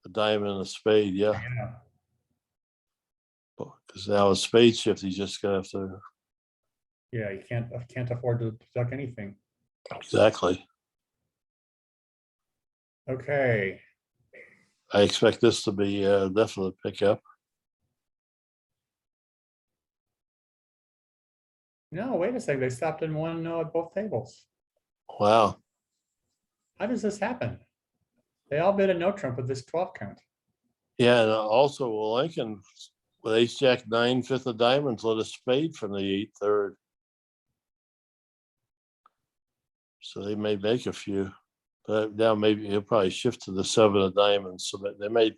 a diamond, and a spade. Yeah, Yeah. because now a spade shift, he's just going to have to. Yeah, you can't afford to duck anything. Exactly. Okay. I expect this to be a definite pickup. No, wait a second. They stopped in 1-no at both tables. Wow. How does this happen? They all bid a no trump with this 12 count. Yeah, and also Lincoln with ace jack 9, 5th of diamonds, let a spade from the 8/3. So they may make a few, but now maybe he'll probably shift to the 7 of diamonds. So that they made.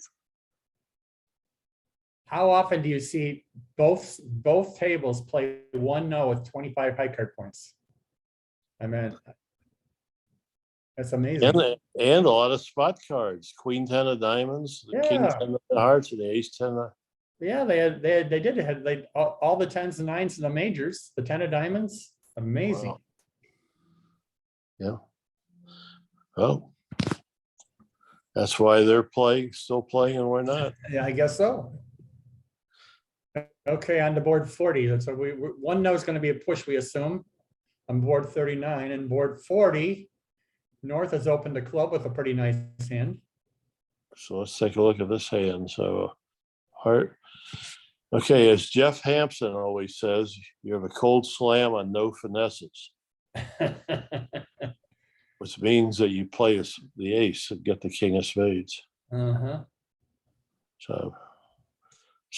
How often do you see both tables play 1-no with 25 high card points? I mean, that's amazing. And a lot of spot cards, Queen 10 of diamonds, the King Yeah. 10 of hearts, and the ace 10 of. Yeah, they did have all the 10s and 9s in the majors, the 10 of diamonds. Amazing. Wow. Yeah. Well, that's why they're still playing, and we're not. Yeah, I guess so. Okay, on the board 40. So 1-no is going to be a push, we assume. On board 39 and board 40. North has opened a club with a pretty nice hand. So let's take a look at this hand. So heart. Okay, as Jeff Hampson always says, you have a cold slam on no finesses, which means that you play the ace and get the king of spades. Uh-huh. So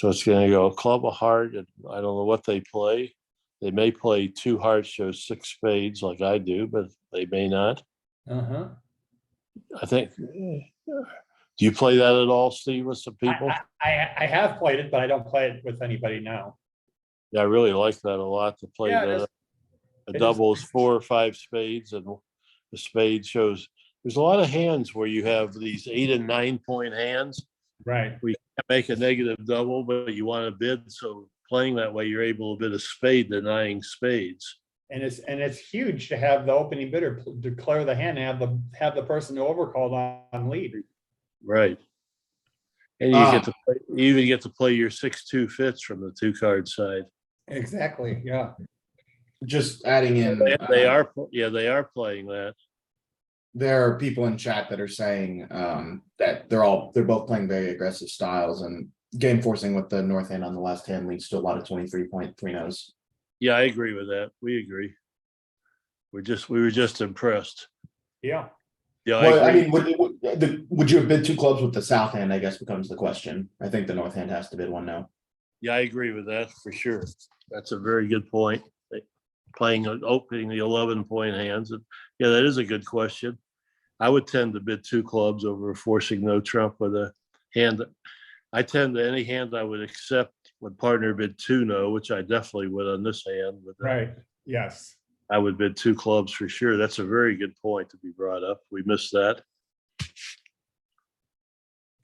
it's going to go club of heart, and I don't know what they play. They may play two hearts, shows six spades like I do, but they may not. Uh-huh. I think. Do you play that at all, Steve, with some people? I have played it, but I don't play it with anybody now. Yeah, I really like that a lot to play Yeah, that. A it double is. is 4 or 5 spades, and the spade shows. There's a lot of hands where you have these 8 and 9 point hands. Right. We can't make a negative double, but you want to bid. So playing that way, you're able to bid a spade, denying spades. And it's huge to have the opening bidder declare the hand and have the person who overcalled on lead. Right. And you get to play, you even get to play your 6-2 fits from the 2 card side. Exactly. Yeah. Just adding in, They are playing that. there are people in chat that are saying that they're both playing very aggressive styles, and game forcing with the north hand on the left hand leads to a lot of 23.30s. Yeah, I agree with that. We agree. We were just impressed. Yeah. Yeah, Well, I agree. mean, would you have bid 2 clubs with the south hand? I guess becomes the question. I think the north hand has to bid 1 now. Yeah, I agree with that for sure. That's a very good point. Playing opening the 11-point hands. And yeah, that is a good question. I would tend to bid 2 clubs over forcing no trump with a hand. I tend to any hand I would accept when partner bid 2 no, which I definitely would on this hand. Right. Yes. I would bid 2 clubs for sure. That's a very good point to be brought up. We missed that.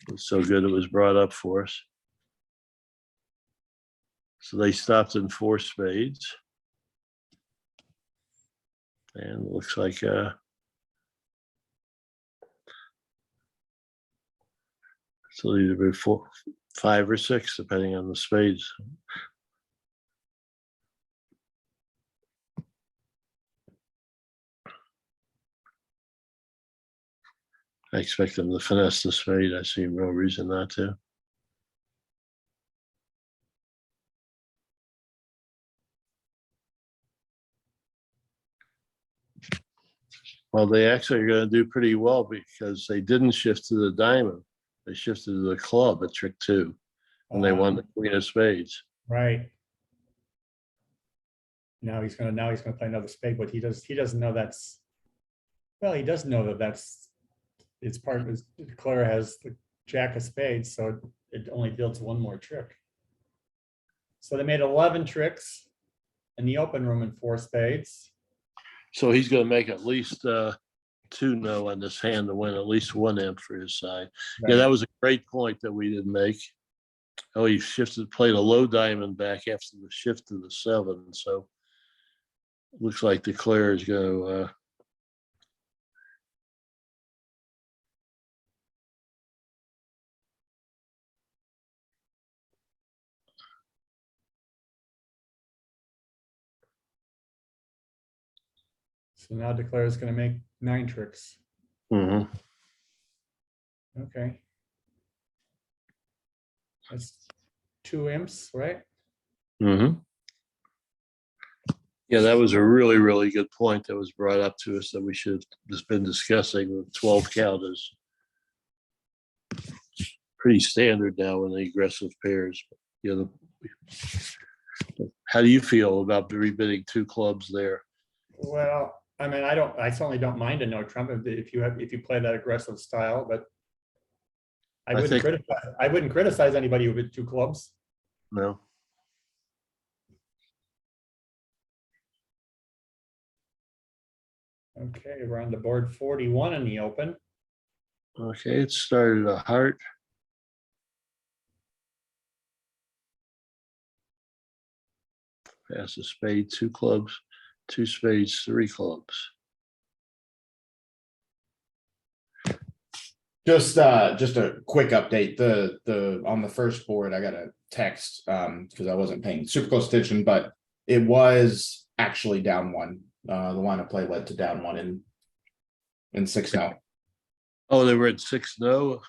It's so good it was brought up for us. So they stopped in 4 spades. And it looks like so either be 4, 5 or 6, depending on the spades. I expect them to finesse the spade. I see no reason not to. Well, they actually are going to do pretty well because they didn't shift to the diamond. They shifted to the club at trick 2, and they won the queen of spades. Right. Now he's gonna play another spade, but he doesn't know that's, well, he does know that's it's part of his. Claire has the jack of spades, so it only deals 1 more trick. So they made 11 tricks in the open room in 4 spades. So he's going to make at least 2 no on this hand to win at least 1 imp for his side. Right. Yeah, that was a great point that we didn't make. Oh, he played a low diamond back after the shift to the 7. So looks like the Claire is going to So now Declare is going to make 9 tricks. mhm. Okay. That's 2 imps, right? Mm-hmm. Yeah, that was a really, really good point that was brought up to us that we should have just been discussing. The 12 count is pretty standard now in the aggressive pairs. You know, how do you feel about rebidding 2 clubs there? Well, I mean, I certainly don't mind a no trump if you play that aggressive style, but I wouldn't criticize anybody with 2 clubs. No. Okay, we're on the board 41 in the open. Okay, it started a heart. Pass a spade, 2 clubs, 2 spades, 3 clubs. Just a quick update. The on the first board, I got a text because I wasn't paying super close attention, but it was actually down 1. The line of play led to down 1 in and 6-0. Oh, they were at 6-0.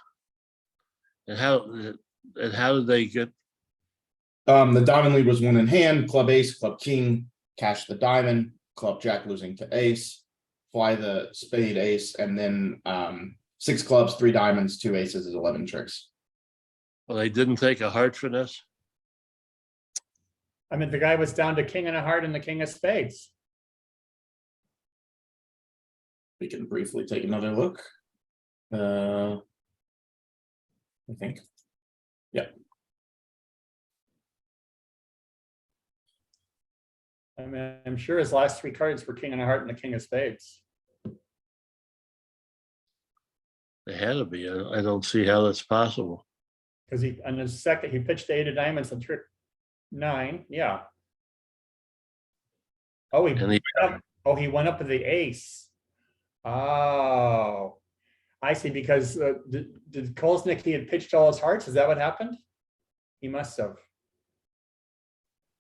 And how did they get? The diamond lead was 1 in hand, club ace, club king, cash the diamond, club jack losing to ace, fly the spade ace, and then 6 clubs, 3 diamonds, 2 aces is 11 tricks. Well, they didn't take a heart finesse. I mean, the guy was down to king and a heart and the king of spades. We can briefly take another look. I think. Yeah. I mean, I'm sure his last 3 cards were king and a heart and the king of spades. They had to be. I don't see how that's possible. Because he, on his second, he pitched the 8 of diamonds and trick 9. Yeah. Oh, And he went up with the ace. Oh, I see. Because did Kolesnik, he had pitched all his hearts? Is that what happened? He must have.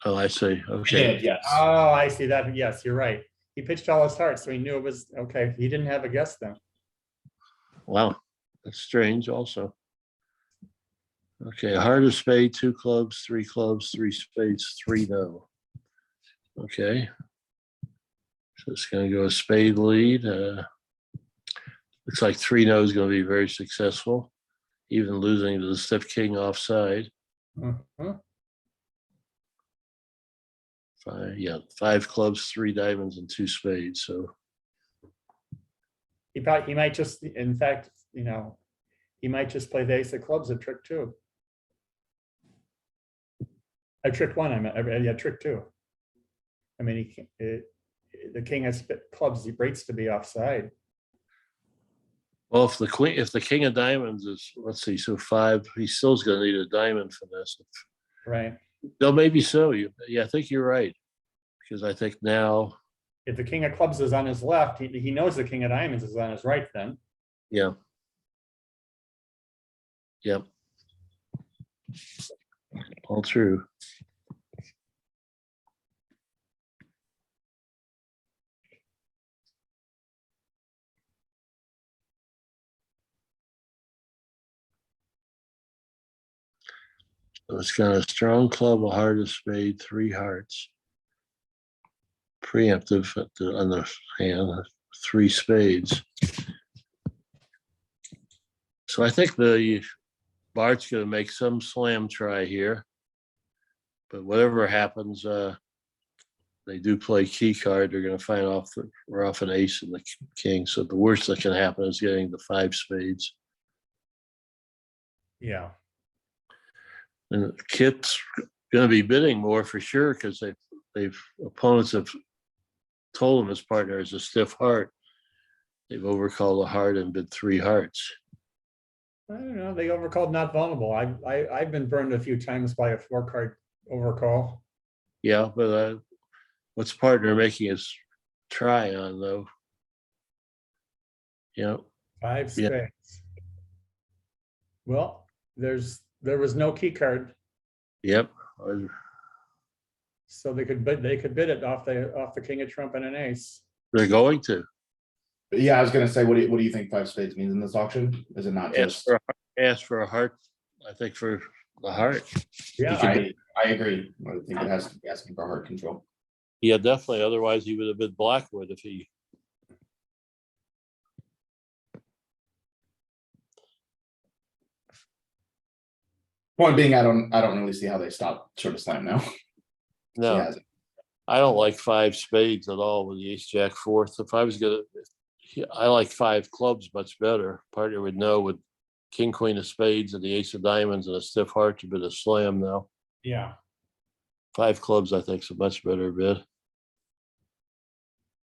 Oh, I see. Okay. Yes. Oh, I see that. Yes, you're right. He pitched all his hearts, so he knew it was okay. He didn't have a guess then. Wow. That's strange also. Okay. Heart of spade, 2 clubs, 3 clubs, 3 spades, 3 no. Okay. So it's going to go a spade lead. Looks like 3 no is going to be very successful, even losing to the stiff king offside. Mhm. 5 clubs, 3 diamonds, and 2 spades. So He might just, in fact, you know, he might just play the ace of clubs at trick 2. Trick 1, I meant, yeah, trick 2. I mean, the king has clubs, he rates to be offside. well, if the king of diamonds is, let's see, so 5, he still's going to need a diamond finesse. Right. No, maybe so. Yeah, I think you're right, because I think now, If the king of clubs is on his left, he knows the king of diamonds is on his right then. yeah, yep, all true. So it's got a strong club, a heart, a spade, 3 hearts. Preemptive at the on the hand, 3 spades. So I think the Bart's going to make some slam try here, but whatever happens, they do play key card. They're going to find we're off an ace and the king. So the worst that can happen is getting the 5 spades. Yeah. And Kit's going to be bidding more for sure, because opponents have told him his partner is a stiff heart. They've overcalled a heart and bid 3 hearts. I don't know. They overcalled not vulnerable. I've been burned a few times by a 4-card overcall. Yeah, but what's partner making his try on though? Yeah. 5 Yeah. spades. Well, there was no key card, Yep. so they could bid it off the king of trump and an ace. They're going to Yeah, I was gonna say, what do you think 5 spades means in this auction? Is it not just? ask for a heart. I think for the heart. Yeah, I agree. I think it has to be asking for heart control. Yeah, definitely. Otherwise, he would have been Blackwood if he. Point being, I don't really see how they stop short of slam now. No, He hasn't. I don't like 5 spades at all with the ace jack 4th. If I was gonna, I like 5 clubs much better. Partner would know with king queen of spades and the ace of diamonds and a stiff heart to bid a slam now. yeah. 5 clubs, I think, is a much better bid.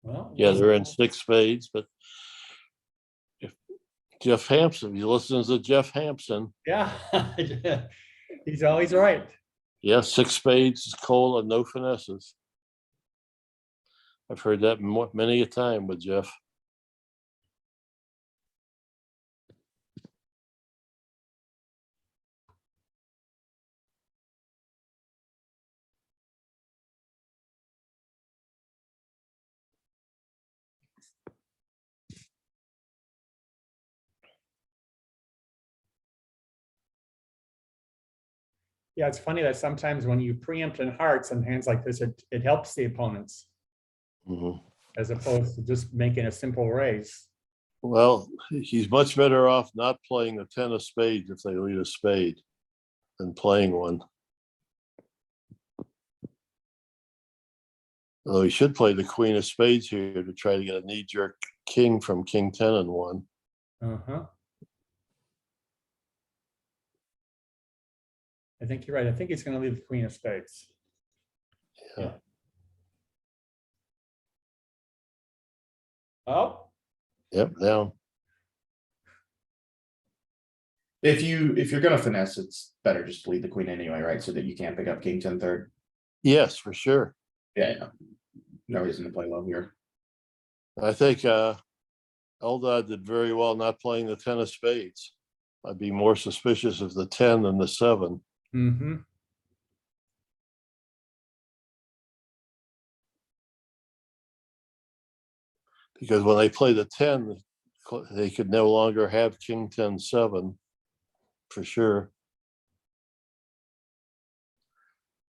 Well, Yeah, they're in 6 spades, but if Jeff Hampson, you listen to Jeff Hampson, yeah. He's always right. yeah, 6 spades is cold and no finesses. I've heard that many a time with Jeff. Yeah, it's funny that sometimes when you preempt in hearts and hands like this, it helps the opponents Mhm. as opposed to just making a simple raise. Well, he's much better off not playing the 10 of spades if they lead a spade than playing one. Although he should play the queen of spades here to try to get a knee-jerk king from king 10 and 1. Uh-huh. I think you're right. I think he's going to leave the queen of spades. Yeah. Oh, Yep, down. If you're gonna finesse, it's better just to leave the queen anyway, right? So that you can't pick up king 10 third. Yes, for sure. Yeah. No reason to play low here. I think Eldad did very well not playing the 10 of spades. I'd be more suspicious of the 10 than the 7. mm-hmm. Because when they play the 10, they could no longer have king 10 7 for sure.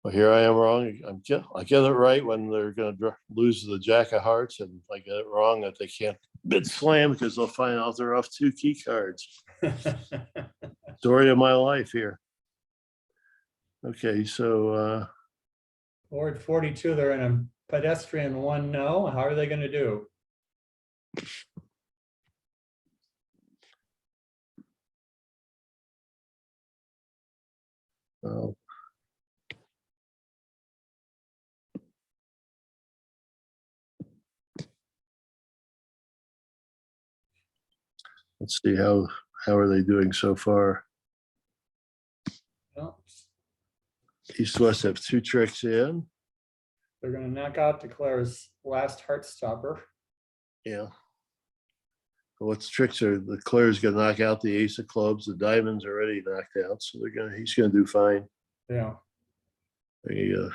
Well, here I am wrong. I get it right when they're going to lose the jack of hearts, and I get it wrong that they can't bid slam because they'll find out they're off 2 key cards. Story of my life here. Okay, so Board 42, they're in a pedestrian 1-no. How are they going to do? uh, let's see how are they doing so far. Well, East West have 2 tricks in. they're going to knock out Declare's last heart stopper. Yeah. What's tricks are the Claire's gonna knock out the ace of clubs, the diamonds already knocked out, so he's gonna do fine. Yeah. It's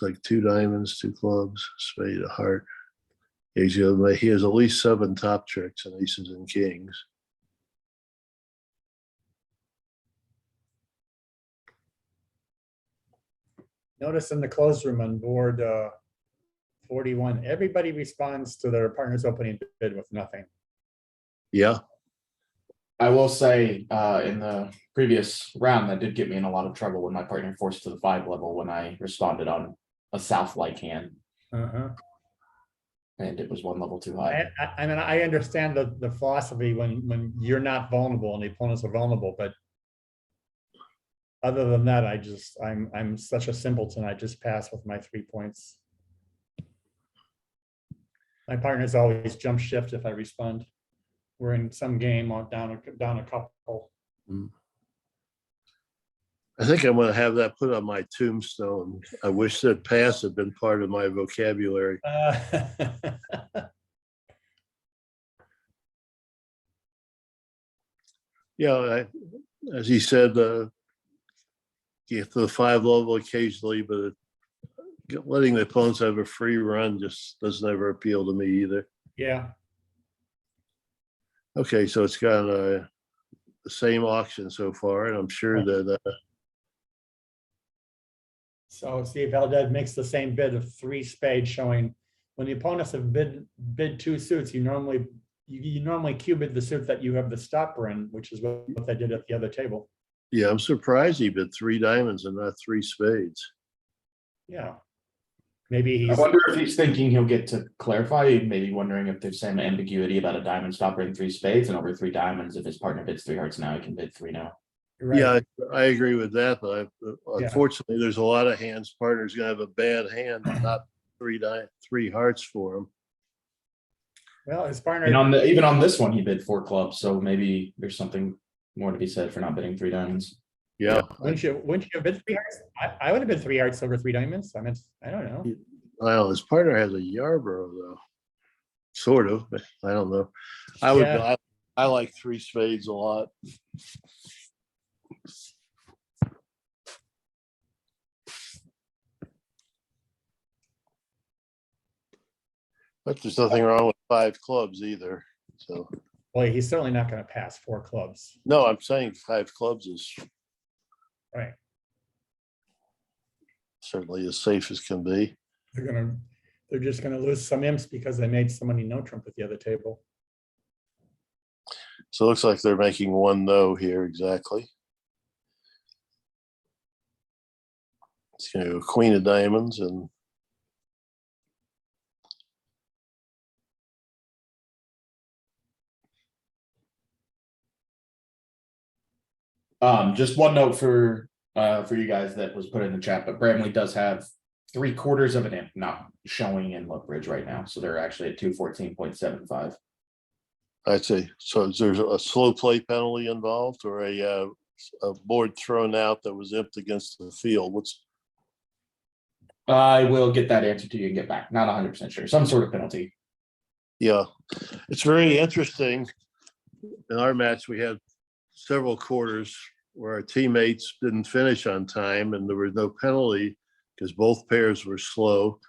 like 2 diamonds, 2 clubs, spade, a heart. He has at least 7 top tricks and aces and kings. Notice in the closed room on board 41, everybody responds to their partner's opening bid with nothing. Yeah, I will say, in the previous round, that did get me in a lot of trouble when my partner forced to the 5 level when I responded on a south-like hand, Uh-huh. and it was 1 level too high. I mean, I understand the philosophy when you're not vulnerable and the opponents are vulnerable, but other than that, I'm such a simpleton. I just pass with my 3 points. My partner's always jump shift if I respond. We're in some game down a couple. I think I'm gonna have that put on my tombstone. I wish that pass had been part of my vocabulary. Yeah, as he said, get to the 5 level occasionally, but letting the opponents have a free run just doesn't ever appeal to me either. Yeah. Okay, so it's got the same auction so far, and I'm sure that So see if Eldad makes the same bid of 3 spades, showing when the opponents have bid 2 suits, you normally cue bid the suit that you have the stopper in, which is what they did at the other table. yeah, I'm surprised he bid 3 diamonds and not 3 spades. Yeah. Maybe I wonder if he's thinking he'll get to clarify, maybe wondering if there's some ambiguity about a diamond stopper in 3 spades, and over 3 diamonds, if his partner bids 3 hearts now, he can bid 3 now. right. Yeah, I agree with that, but unfortunately, there's a lot of hands. Partner's gonna have a bad hand, not 3 hearts for him. Well, his partner. And even on this one, he bid 4 clubs, so maybe there's something more to be said for not bidding 3 diamonds. Yeah, Wouldn't you have bid 3 hearts? I would have bid 3 hearts over 3 diamonds. I mean, I don't know. well, his partner has a Yarborough though, sort of. But I don't know. I like 3 spades a lot. But there's nothing wrong with 5 clubs either. So Well, he's certainly not going to pass 4 clubs. no, I'm saying 5 clubs is Right. Certainly as safe as can be. They're just gonna lose some imps because they made so many no trump at the other table. So it looks like they're making one no here, exactly. It's gonna go queen of diamonds and Just one note for you guys that was put in the chat, but Bramley does have 3/4 of an imp not showing in Look Bridge right now, so they're actually at 214.75. I see. So is there a slow play penalty involved or a board thrown out that was imped against the field? What's I will get that answer to you and get back. Not 100% sure. Some sort of penalty. Yeah, it's very interesting. In our match, we had several quarters where our teammates didn't finish on time and there was no penalty because both pairs were slow.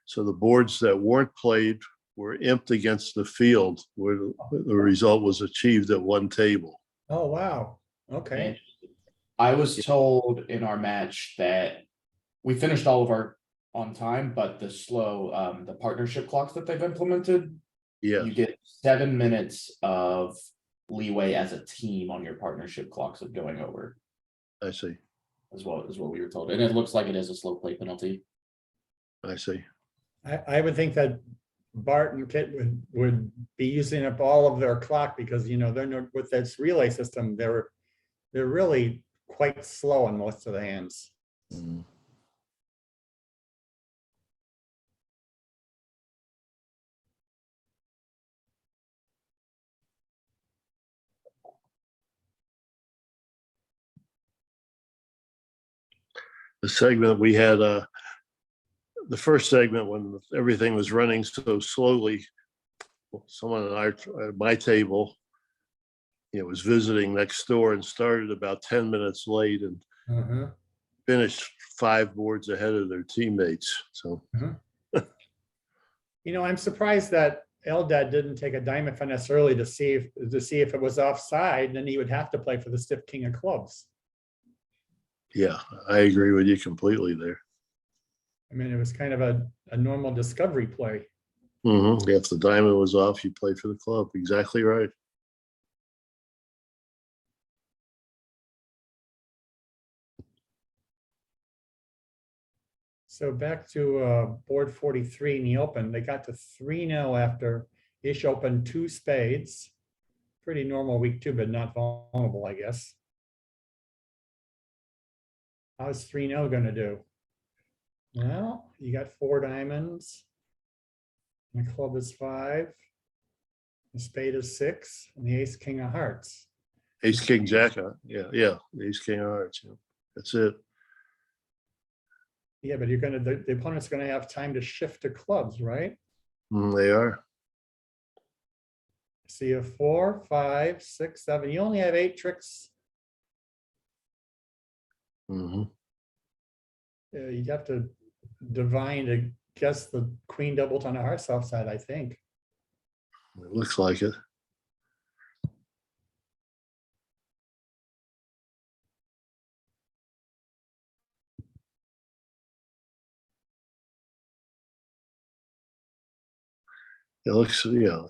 So the boards that weren't played were imped against the field where the result was achieved at one table. Oh, wow. Okay. I was told in our match that we finished all of our on time, but the slow, the partnership clocks that they've implemented, Yeah, you get 7 minutes of leeway as a team on your partnership clocks of going over, I see. as well as what we were told. And it looks like it is a slow play penalty. I see. I would think that Bart and Kit would be using up all of their clock because, you know, they're not, with this relay system, they're really quite slow on most of the hands. Mhm. The segment we had, the first segment when everything was running so slowly, someone at my table, you know, was visiting next door and started about 10 minutes late and Uh-huh. finished 5 boards ahead of their teammates. So You know, I'm surprised that Eldad didn't take a diamond finesse early to see if it was offside, then he would have to play for the stiff king of clubs. yeah, I agree with you completely there. I mean, it was kind of a normal discovery play. If the diamond was off, you play for the club. Exactly right. So back to board 43 in the open, they got to 3-0 after Ish opened 2 spades. Pretty normal week 2, but not vulnerable, I guess. How's 3-0 gonna do? Well, you got 4 diamonds. And the club is 5. The spade is 6, and the ace king of hearts. Ace, king, jack. Yeah. Ace, king of hearts. Yeah. That's it. Yeah, but you're gonna the opponent's gonna have time to shift to clubs, right? They are. So you have 4, 5, 6, 7. You only have 8 tricks. Mhm. You'd have to divine to guess the queen double ton of hearts offside, I think. It looks like it. It looks, yeah.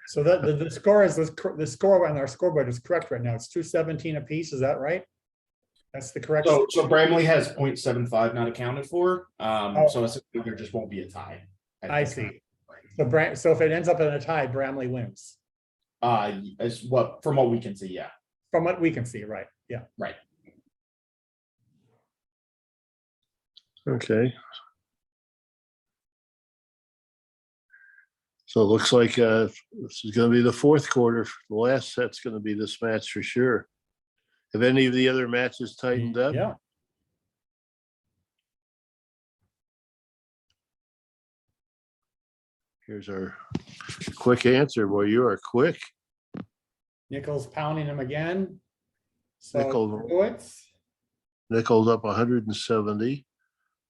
So that the score is the score on our scoreboard is correct right now. It's 217 apiece. Is that right? That's the correct. So Bramley has 0.75 not accounted for. Oh. So essentially there just won't be a tie. I see. So if it ends up in a tie, Bramley wins. As what from what we can see, yeah. From what we can see, right? Yeah. Right. Okay. So it looks like this is going to be the 4th quarter. The last set's going to be this match for sure. Have any of the other matches tightened up? Yeah. Here's our quick answer. Boy, you are quick. Nichols pounding him again. So Nichols. Nichols up 170.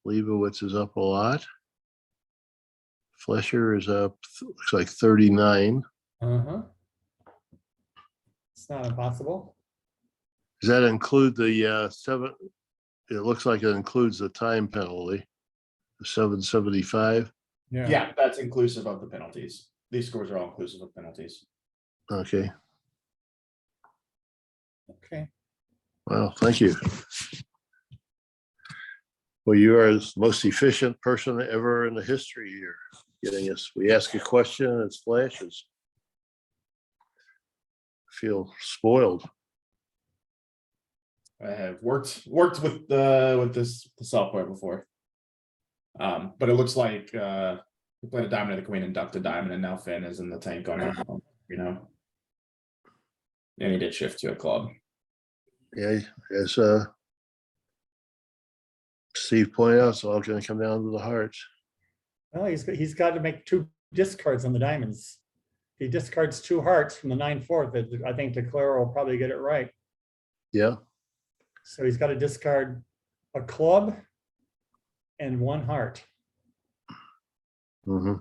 Leibowitz is up a lot. Flesher is up, looks like 39. Uh-huh. It's not impossible. Does that include the 7? It looks like it includes the time penalty, the 775. Yeah, that's inclusive of the penalties. These scores are all inclusive of penalties. Okay. Okay. Well, thank you. Well, you are the most efficient person ever in the history here. Getting us, we ask a question and it flashes. I feel spoiled. I have worked with the software before. But it looks like we played a diamond and the queen and ducked a diamond, and now Finn is in the tank on it, And he did shift to a club. Yeah, as Steve pointed out, it's all going to come down to the hearts. Well, he's got to make 2 discards on the diamonds. If he discards 2 hearts from the 9/4, I think Declare will probably get it right. Yeah. So he's got to discard a club and 1 heart. Mm-hmm.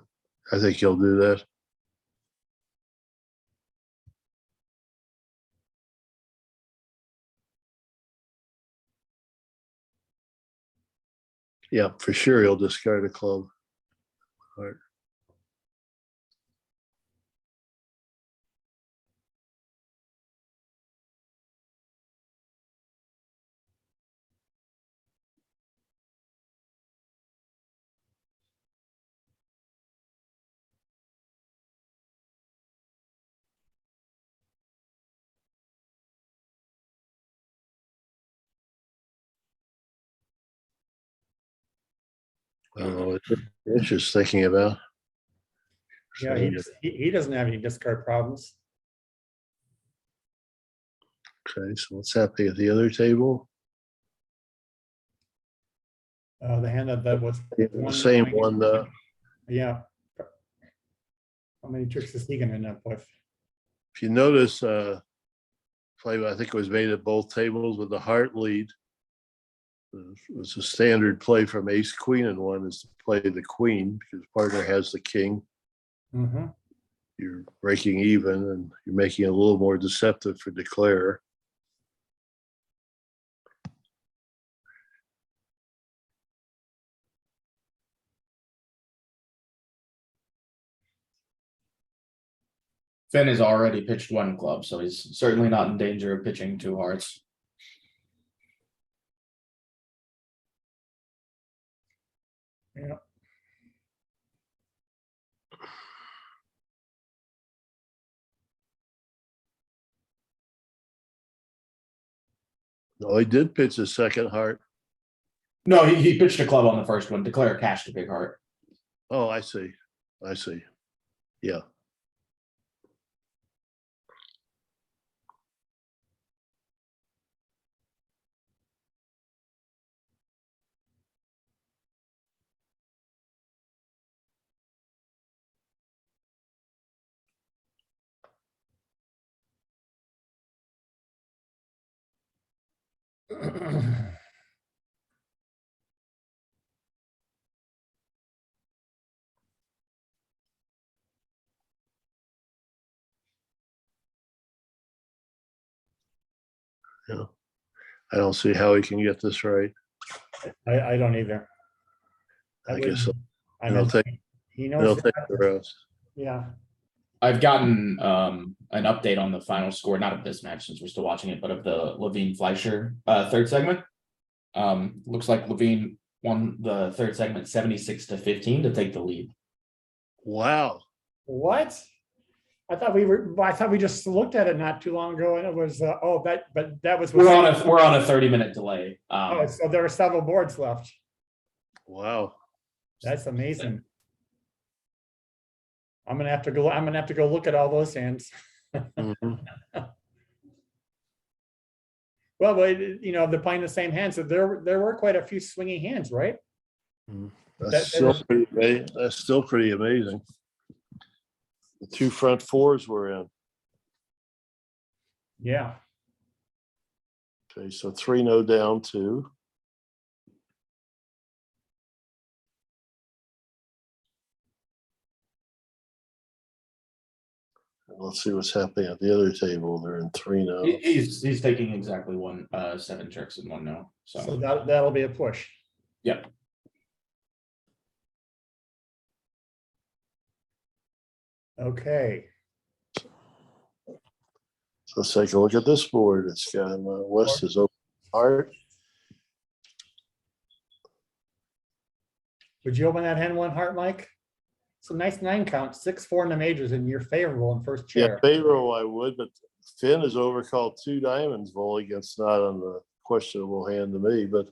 I think he'll do that. Yeah, for sure he'll discard a club. Heart. I don't know what it's just thinking about. Yeah, he doesn't have any discard problems. Okay, so what's happening at the other table? The hand that was The same one. Yeah. How many tricks is he going to end up with? If you notice, play I think it was made at both tables with the heart lead. It was a standard play from ace queen and 1 is to play the queen because partner has the king. Mm-hmm. You're breaking even and you're making it a little more deceptive for Declare. Finn has already pitched 1 club, so he's certainly not in danger of pitching 2 hearts. Yeah. No, he did pitch a second heart. No, he pitched a club on the first one. Declare cashed a big heart. Oh, I see. I see. Yeah. Yeah. I don't see how he can get this right. I don't either. I guess I I'll mean, take he I'll knows. take the rest. Yeah. I've gotten an update on the final score, not of this match since we're still watching it, but of the Levine Fleischer 3rd segment. Looks like Levine won the 3rd segment 76-15 to take the lead. Wow. What? I thought we just looked at it not too long ago, and it was but that was We're on a 30-minute delay. so there are several boards left. Wow. That's amazing. I'm gonna have to go look at all those hands. Mhm. Well, but they're playing the same hands, so there were quite a few swinging hands, right? That's still pretty amazing. The 2 front 4s were in. Yeah. Okay, so 3-0 down 2. Let's see what's happening at the other table. They're in 3 now. He's taking exactly 7 tricks and 1 no. So So that'll be a push. yeah. Okay, So let's take a look at this board. It's got West is open heart. would you open that hand one heart, Mike? It's a nice 9 count, 6-4 in the majors, and you're favorable in first Yeah, chair. favorable I would, but Finn has overcalled 2 diamonds volley against not on the questionable hand to me, but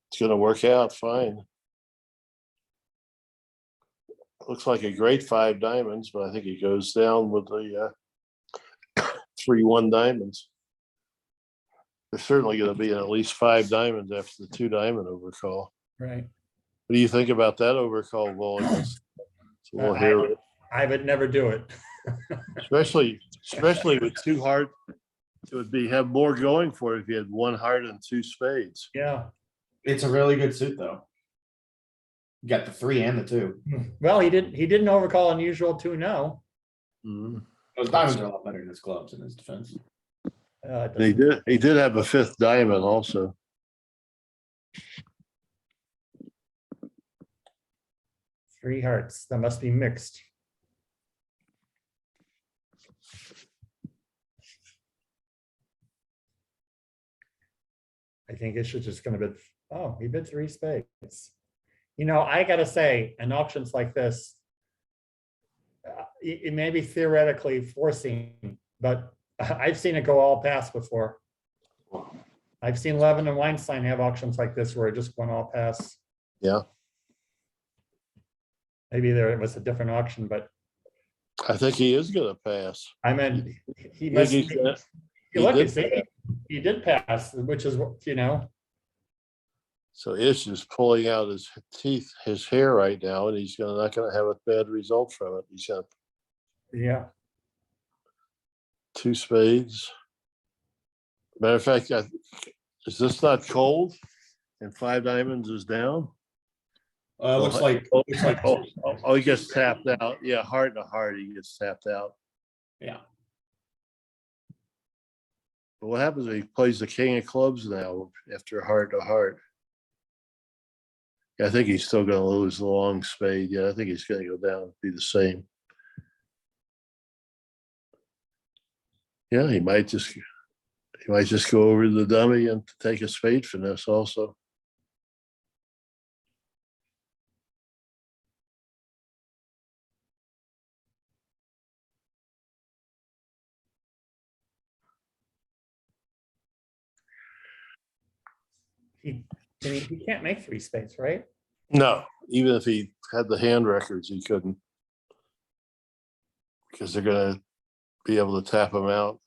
it's going to work out fine. Looks like a great 5 diamonds, but I think he goes down with the 3-1 diamonds. There's certainly going to be at least 5 diamonds after the 2 diamond overcall. Right. What do you think about that overcall volley? It's a little hairy. I would never do it. especially with 2 heart. It would have more going for it if you had 1 heart and 2 spades. Yeah. It's a really good suit though. You got the 3 and the 2. Well, he didn't overcall unusual 2 no. Mhm. Those diamonds are a lot better than his clubs in his defense. It He did have a 5th diamond also. Three hearts, that must be mixed. I think it's just gonna bid, oh, he bid 3 spades. You know, I gotta say, in auctions like this, it may be theoretically foreseen, but I've seen it go all pass before. I've seen Levin and Weinstein have auctions like this where it just went all pass. Yeah. Maybe there was a different auction, but I think he is going to pass. I meant he I must. think he Look, did see, he did pass, which is, you know, So Ish is pulling out his teeth, his hair right now, and he's not going to have a bad result from it. He's got yeah. 2 spades. Matter of fact, is this not cold? And 5 diamonds is down. Looks like Oh, he gets tapped out. Yeah, heart to heart, he gets tapped out. yeah. But what happens if he plays the king of clubs now after heart to heart? I think he's still going to lose the long spade. Yeah, I think he's going to go down and be the same. Yeah, he might just go over to the dummy and take a spade finesse also. He can't make 3 spades, right? No, even if he had the hand records, he couldn't, because they're going to be able to tap him out.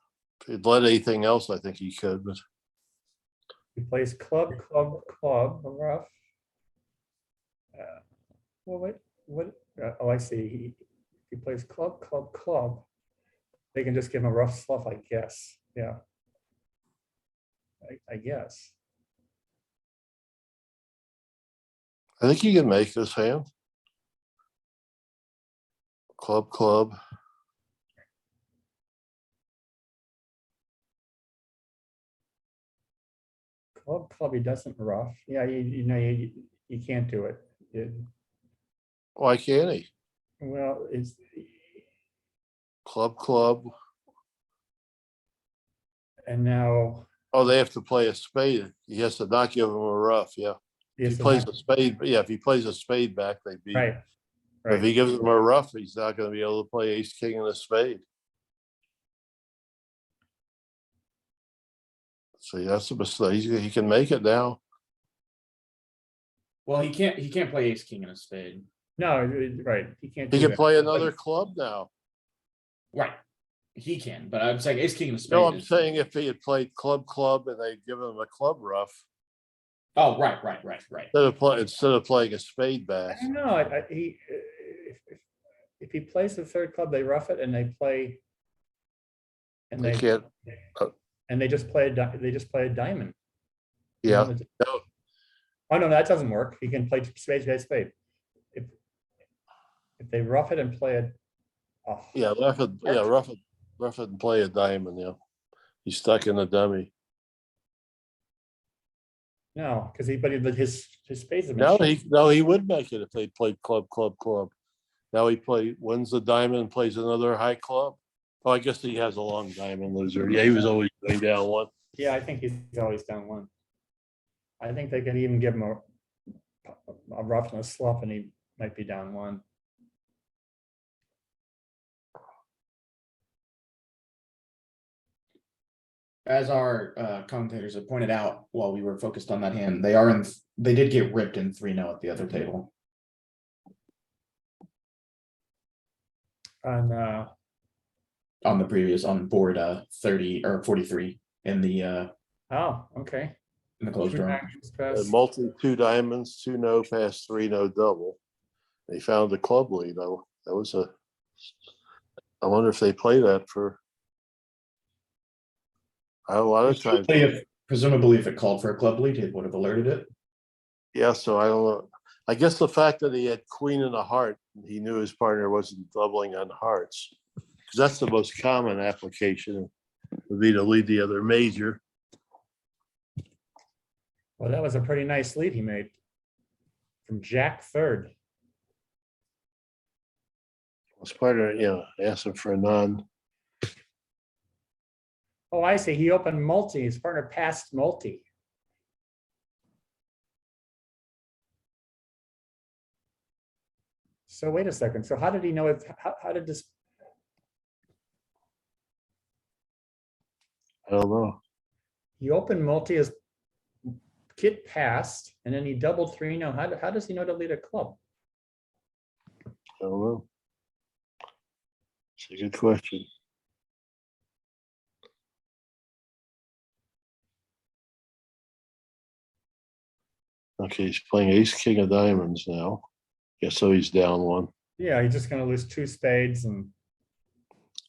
If he'd let anything else, I think he could, but He plays club, rough. Well, what? Oh, I see. He plays club. They can just give him a rough fluff, I guess. Yeah. I guess. I think he can make this hand. Club. Club, he doesn't rough. Yeah, you know, you can't do it. Why can't he? Well, it's Club. and now Oh, they have to play a spade. He has to not give him a rough. Yeah. If yes, he plays a spade, if he plays a spade back, they beat. right, If he gives him a rough, he's not going to be able to play ace king and a spade. See, that's a mistake. He can make it now. Well, he can't play ace king in a spade. No, right. He can't. He do can that. play another club now. Right. He can, but I'm saying ace king in a spade. No, I'm saying if he had played club and they give him a club rough. Oh, right. Instead of playing a spade back. I don't know. If he plays the 3rd club, they rough it and they play. And They can't. And they just play a diamond. Yeah. No. Oh no, that doesn't work. He can play spade. If they rough it and play Oh, Yeah, rough it and play a diamond, yeah. He's stuck in the dummy. no, because but his spades have been No, shit. he would make it if they played club. Now wins the diamond and plays another high club. Oh, I guess he has a long diamond loser. Yeah, he was always going down one. Yeah, I think he's always down one. I think they could even give him a roughness slump and he might be down one. As our commentators have pointed out while we were focused on that hand, they did get ripped in 3-0 at the other table. And On the previous on board 30 or 43 in the oh, okay. closed Two room. actions pass. Multi 2 diamonds, 2 no pass, 3 no double. They found the club lead though. That was I wonder if they play that for a lot of times. Presumably if it called for a club lead, it would have alerted it. Yeah, so I don't know. I guess the fact that he had queen and a heart, he knew his partner wasn't doubling on hearts. Because that's the most common application, would be to lead the other major. Well, that was a pretty nice lead he made from Jack third. His partner, asked him for a non. Oh, I see. He opened multi. His partner passed multi. So wait a second. So how did he know it? How did this? I don't know. He opened multi as Kit passed, and then he doubled 3-0. How does he know to lead a club? I don't know. It's a good question. Okay, he's playing ace king of diamonds now. Yeah, so he's down one. Yeah, he's just going to lose 2 spades and.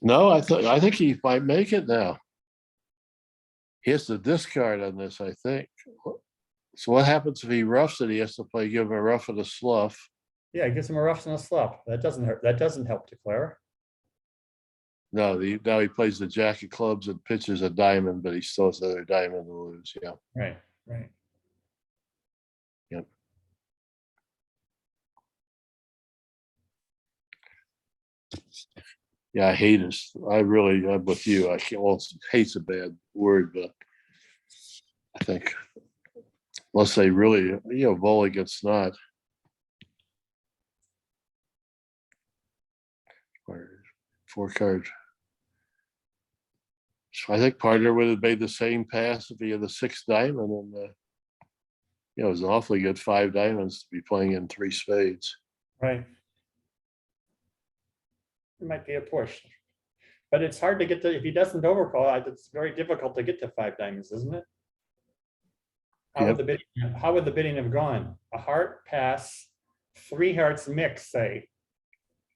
No, I think he might make it now. He has to discard on this, I think. So what happens if he roughs it? He has to give him a rough and a slough. Yeah, it gives him a rough and a slop. That doesn't hurt. That doesn't help declare. No, now he plays the jack of clubs and pitches a diamond, but he still has another diamond to lose. Yeah. Right, right. Yep. Yeah, I hate it. I'm with you. I can't. Well, hate's a bad word, but I think unless they really, volley gets not. 4 cards. So I think partner would have made the same pass if he had the 6th diamond, and it was an awfully good 5 diamonds to be playing in 3 spades. Right. It might be a push, but it's hard to get to, if he doesn't overcall, it's very difficult to get to 5 diamonds, isn't it? How would the bidding have gone? A heart pass, 3 hearts mix, say.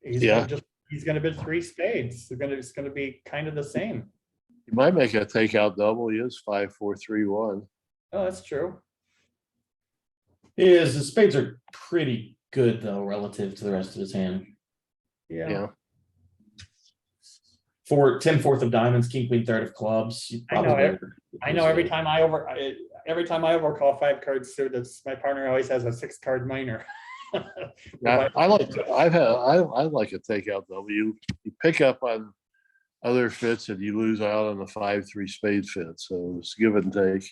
He's gonna bid 3 spades. It's gonna be kind of the same. He might make a takeout double. He is 5, 4, 3, 1. Oh, that's true. The spades are pretty good though relative to the rest of his hand. Yeah. 10/4 of diamonds, king queen third of clubs. I know every time I overcall 5 cards suited, my partner always has a 6-card minor. Yeah, I like a takeout double. You pick up on other fits and you lose out on the 5-3 spade fit. So it's give and take.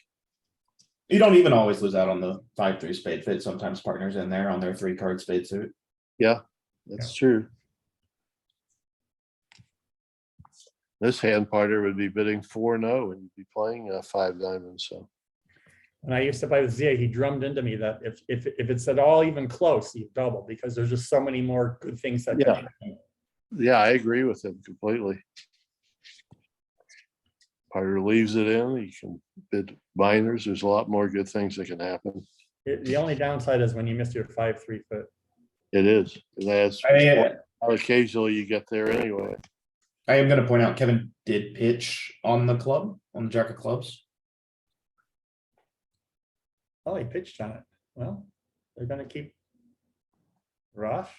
You don't even always lose out on the 5-3 spade fit. Sometimes partners in there on their 3-card spade suit. Yeah, that's true. This hand partner would be bidding 4-0 and you'd be playing 5 diamonds. So when I used to play with Zia, he drummed into me that if it's at all even close, you double, because there's just so many more good things that can happen. Yeah, I agree with him completely. Partner leaves it in, he can bid minors. There's a lot more good things that can happen. The only downside is when you miss your 5-3 foot. It is. That's occasionally you get there anyway. I am going to point out Kevin did pitch on the club, on the jack of clubs. Oh, he pitched on it. Well, they're going to keep rough.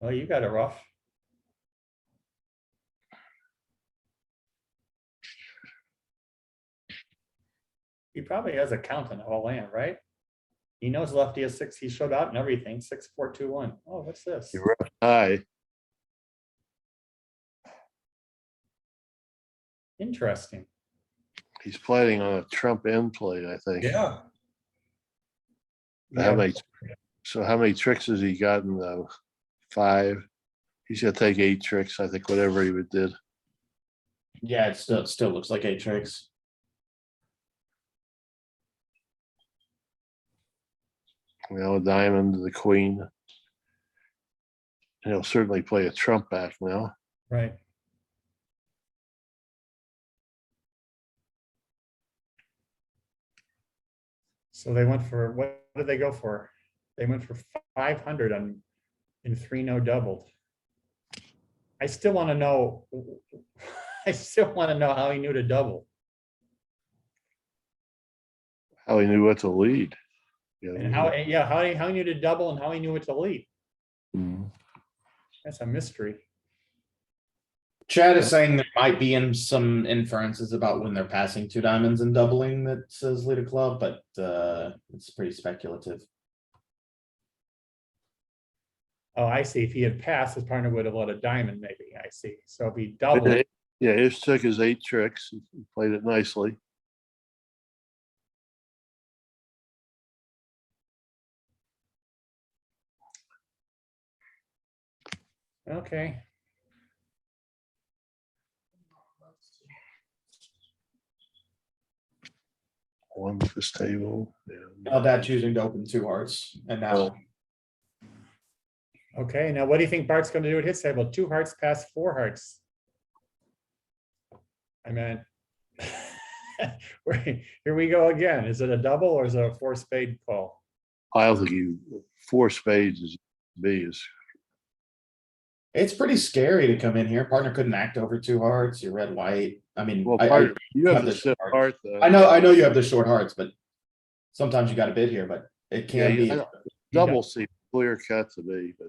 Oh, you got a rough. He probably has a count on all in, right? He knows lefty has 6. He showed out and everything. 6, 4, 2, 1. Oh, what's this? You're up high. Interesting. He's planning on a trump end play, I think. Yeah. How many? So how many tricks has he gotten though? 5. He's gonna take 8 tricks, I think, whatever he would did. Yeah, it still looks like 8 tricks. You know, a diamond, the queen. He'll certainly play a trump back now. Right. So they went for, what did they go for? They went for 500 on in 3-no doubled. I still want to know. I still want to know how he knew to double. How he knew what to lead. You know? And how, yeah, how he knew to double and how he knew what to lead. Mhm. That's a mystery. Chad is saying there might be some inferences about when they're passing 2 diamonds and doubling that says lead a club, but it's pretty speculative. Oh, I see. If he had passed, his partner would have let a diamond, maybe. I see. So if he doubled, Yeah, his took his 8 tricks. He played it nicely. okay. One with this table. Yeah. Now Dad choosing to open 2 hearts, and now Okay, now what do you think Bart's going to do at his table? 2 hearts past 4 hearts. I meant, here we go again. Is it a double or is it a 4-spade call? I don't think you 4 spades is B is. it's pretty scary to come in here. Partner couldn't act over 2 hearts. You're red white. I mean, Well, I you have have the the stiff short heart though. I know you have the short hearts, but sometimes you got to bid here. But it can Yeah, be double seems clear cut to me, but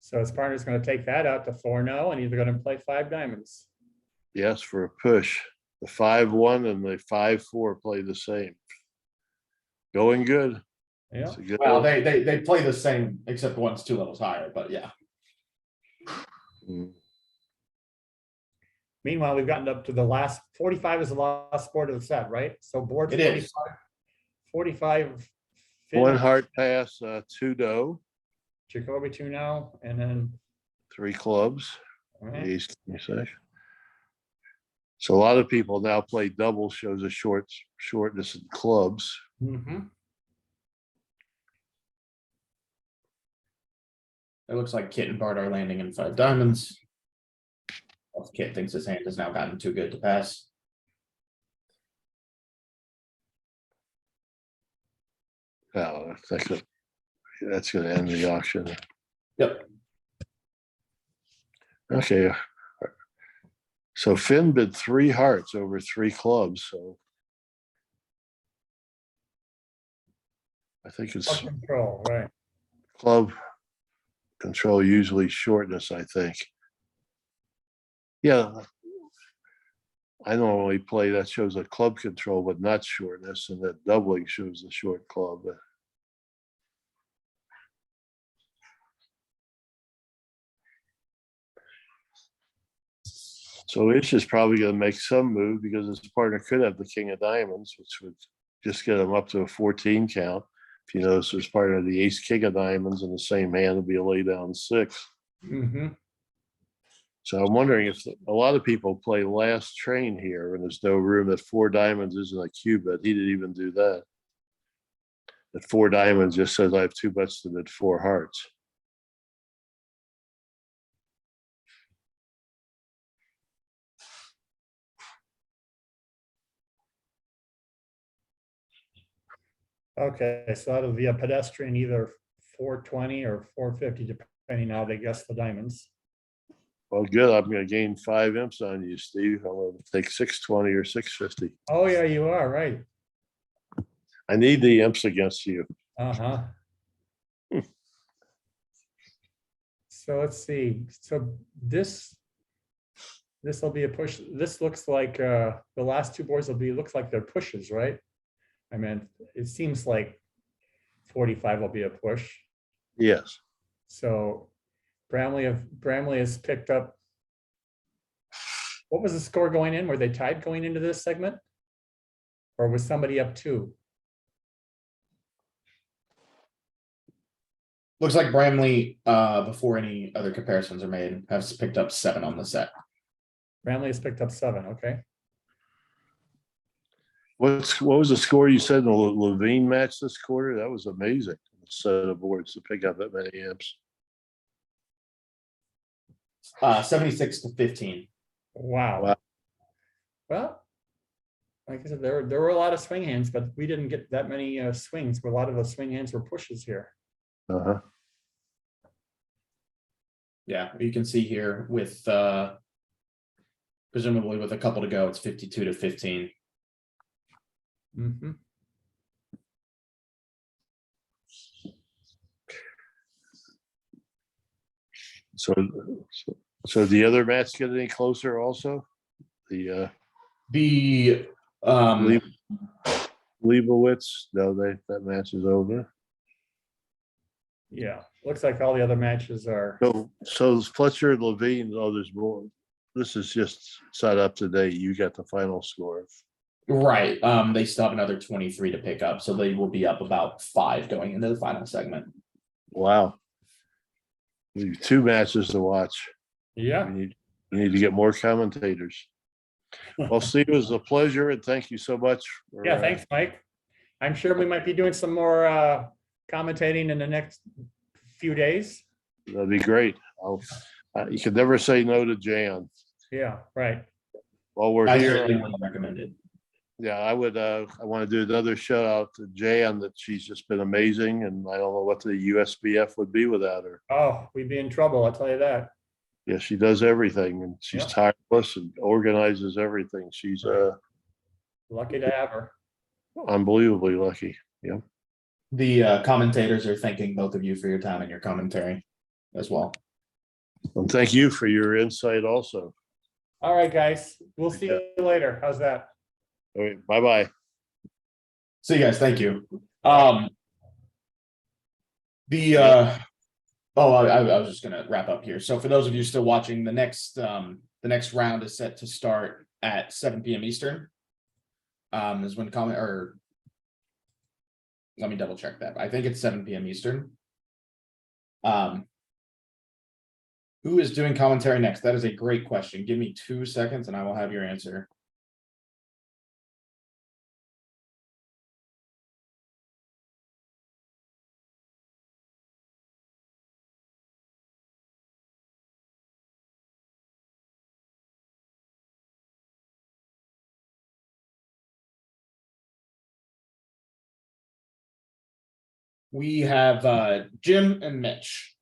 So his partner's going to take that out to 4-no, and he's going to play 5 diamonds. yes, for a push. The 5-1 and the 5-4 play the same. Going good. Yeah. It's a good well, they play the same except one's 2 levels higher. But yeah, Mm. Meanwhile, we've gotten up to the last 45 is the last board of the set, right? So board It is. 45. 1 heart pass, 2 dough, Jacoby 2-no, and then 3 clubs. right, Ace, king, six. So a lot of people now play double, shows a shortness in clubs. mhm. it looks like Kit and Bart are landing in 5 diamonds. Well, Kit thinks his hand has now gotten too good to pass. Oh, that's going to end the auction. Yep. Okay. So Finn bid 3 hearts over 3 clubs. So I think it's Club control, right? club control, usually shortness, I think. Yeah. I normally play that shows a club control, but not shortness, and that doubling shows the short club. So Ish is probably going to make some move because his partner could have the king of diamonds, which would just get him up to a 14 count. If you notice, his partner the ace king of diamonds in the same hand would be a lay down 6. Mhm. So I'm wondering if a lot of people play last train here and there's no room that 4 diamonds isn't a cube, but he didn't even do that. That 4 diamonds just says I have 2 bets to bid 4 hearts. Okay, so that'll be a pedestrian, either 420 or 450, depending how they guess the diamonds. Well, good. I'm going to gain 5 imps on you, Steve. I'm going to take 620 or 650. Oh, yeah, you are right. I need the imps against you. Uh-huh. So let's see. So this This will be a push. This looks like the last two boards will be, looks like they're pushes, right? I mean, it seems like 45 will be a push. Yes. So Bramley has picked up. What was the score going in? Were they tied going into this segment? Or was somebody up two? Looks like Bramley, before any other comparisons are made, has picked up 7 on the set. Bramley has picked up 7. Okay. What was the score you said in the Levine match this quarter? That was amazing. A set of boards to pick up that many amps. 76-15. Wow. Wow. Well, like I said, there were a lot of swing hands, but we didn't get that many swings. A lot of the swing hands were pushes here. Uh-huh. Yeah, you can see here with presumably with a couple to go, it's 52-15. Mhm. So the other match get any closer also? The The Leibowitz, no, that match is over. Yeah, looks like all the other matches are. So Fletcher and Levine, oh, there's more. This is just set up today. You got the final score. right. They still have another 23 to pick up, so they will be up about 5 going into the final segment. Wow. We have 2 matches to watch. Yeah. We need to get more commentators. Well, Steve, it was a pleasure, and thank you so much. Yeah, thanks, Mike. I'm sure we might be doing some more commentating in the next few days. That'd be great. You can never say no to Jan. Yeah, right. While we're I here, certainly would recommend it. yeah, I would. I want to do another shout out to Jan, that she's just been amazing, and I don't know what the USBF would be without her. Oh, we'd be in trouble, I'll tell you that. Yeah, she does everything, and she's Yeah. tireless and organizes everything. She's Lucky to have her. unbelievably lucky. Yeah. The commentators are thanking both of you for your time and your commentary as well. And thank you for your insight also. All right, guys, we'll see you later. How's that? All right, bye-bye. See you guys. Thank you. I was just gonna wrap up here. So for those of you still watching, the next round is set to start at 7 p.m. Eastern. Is when let me double check that. I think it's 7 p.m. Eastern. Who is doing commentary next? That is a great question. Give me 2 seconds and I will have your answer. We have Jim and Mitch.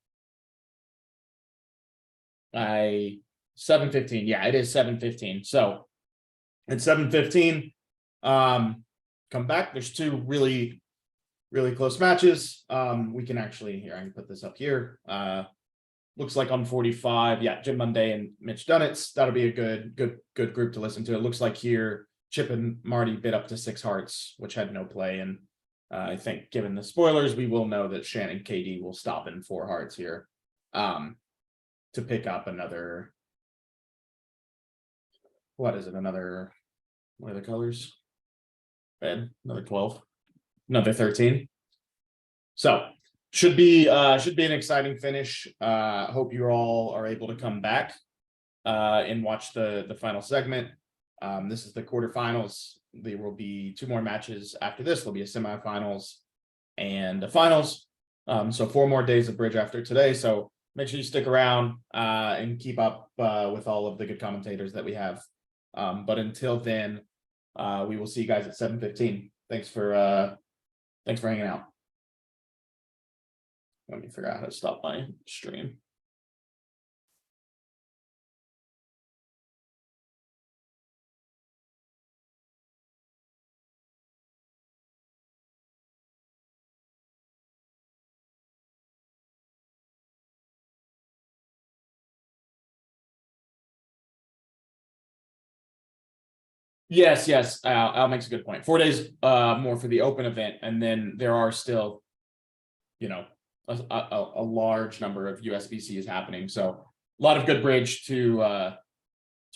7:15. Yeah, it is 7:15. So at 7:15, come back. There's 2 really close matches. We can actually here. I can put this up here. Looks like on 45. Yeah, Jim Monday and Mitch Dunitz. That'll be a good group to listen to. It looks like here Chip and Marty bid up to 6 hearts, which had no play. And I think given the spoilers, we will know that Shannon KD will stop in 4 hearts here to pick up another. What is it? What are the colors? Red, another 12, another 13. So should be an exciting finish. Hope you all are able to come back and watch the final segment. This is the quarterfinals. There will be 2 more matches after this. There'll be a semifinals and a finals. So 4 more days of bridge after today. So make sure you stick around and keep up with all of the good commentators that we have. But until then, we will see you guys at 7:15. Thanks for hanging out. Let me figure out how to stop my stream. Yes, yes. Al makes a good point. 4 days more for the open event, and then there are still, you know, a large number of USBCs happening. So a lot of good bridge to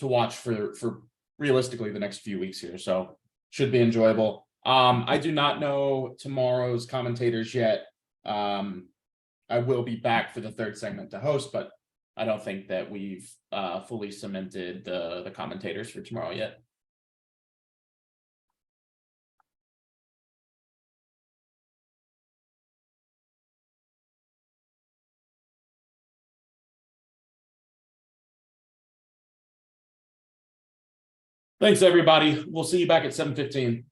watch for realistically the next few weeks here. So should be enjoyable. I do not know tomorrow's commentators yet. I will be back for the third segment to host, but I don't think that we've fully cemented the commentators for tomorrow yet. Thanks, everybody. We'll see you back at 7:15.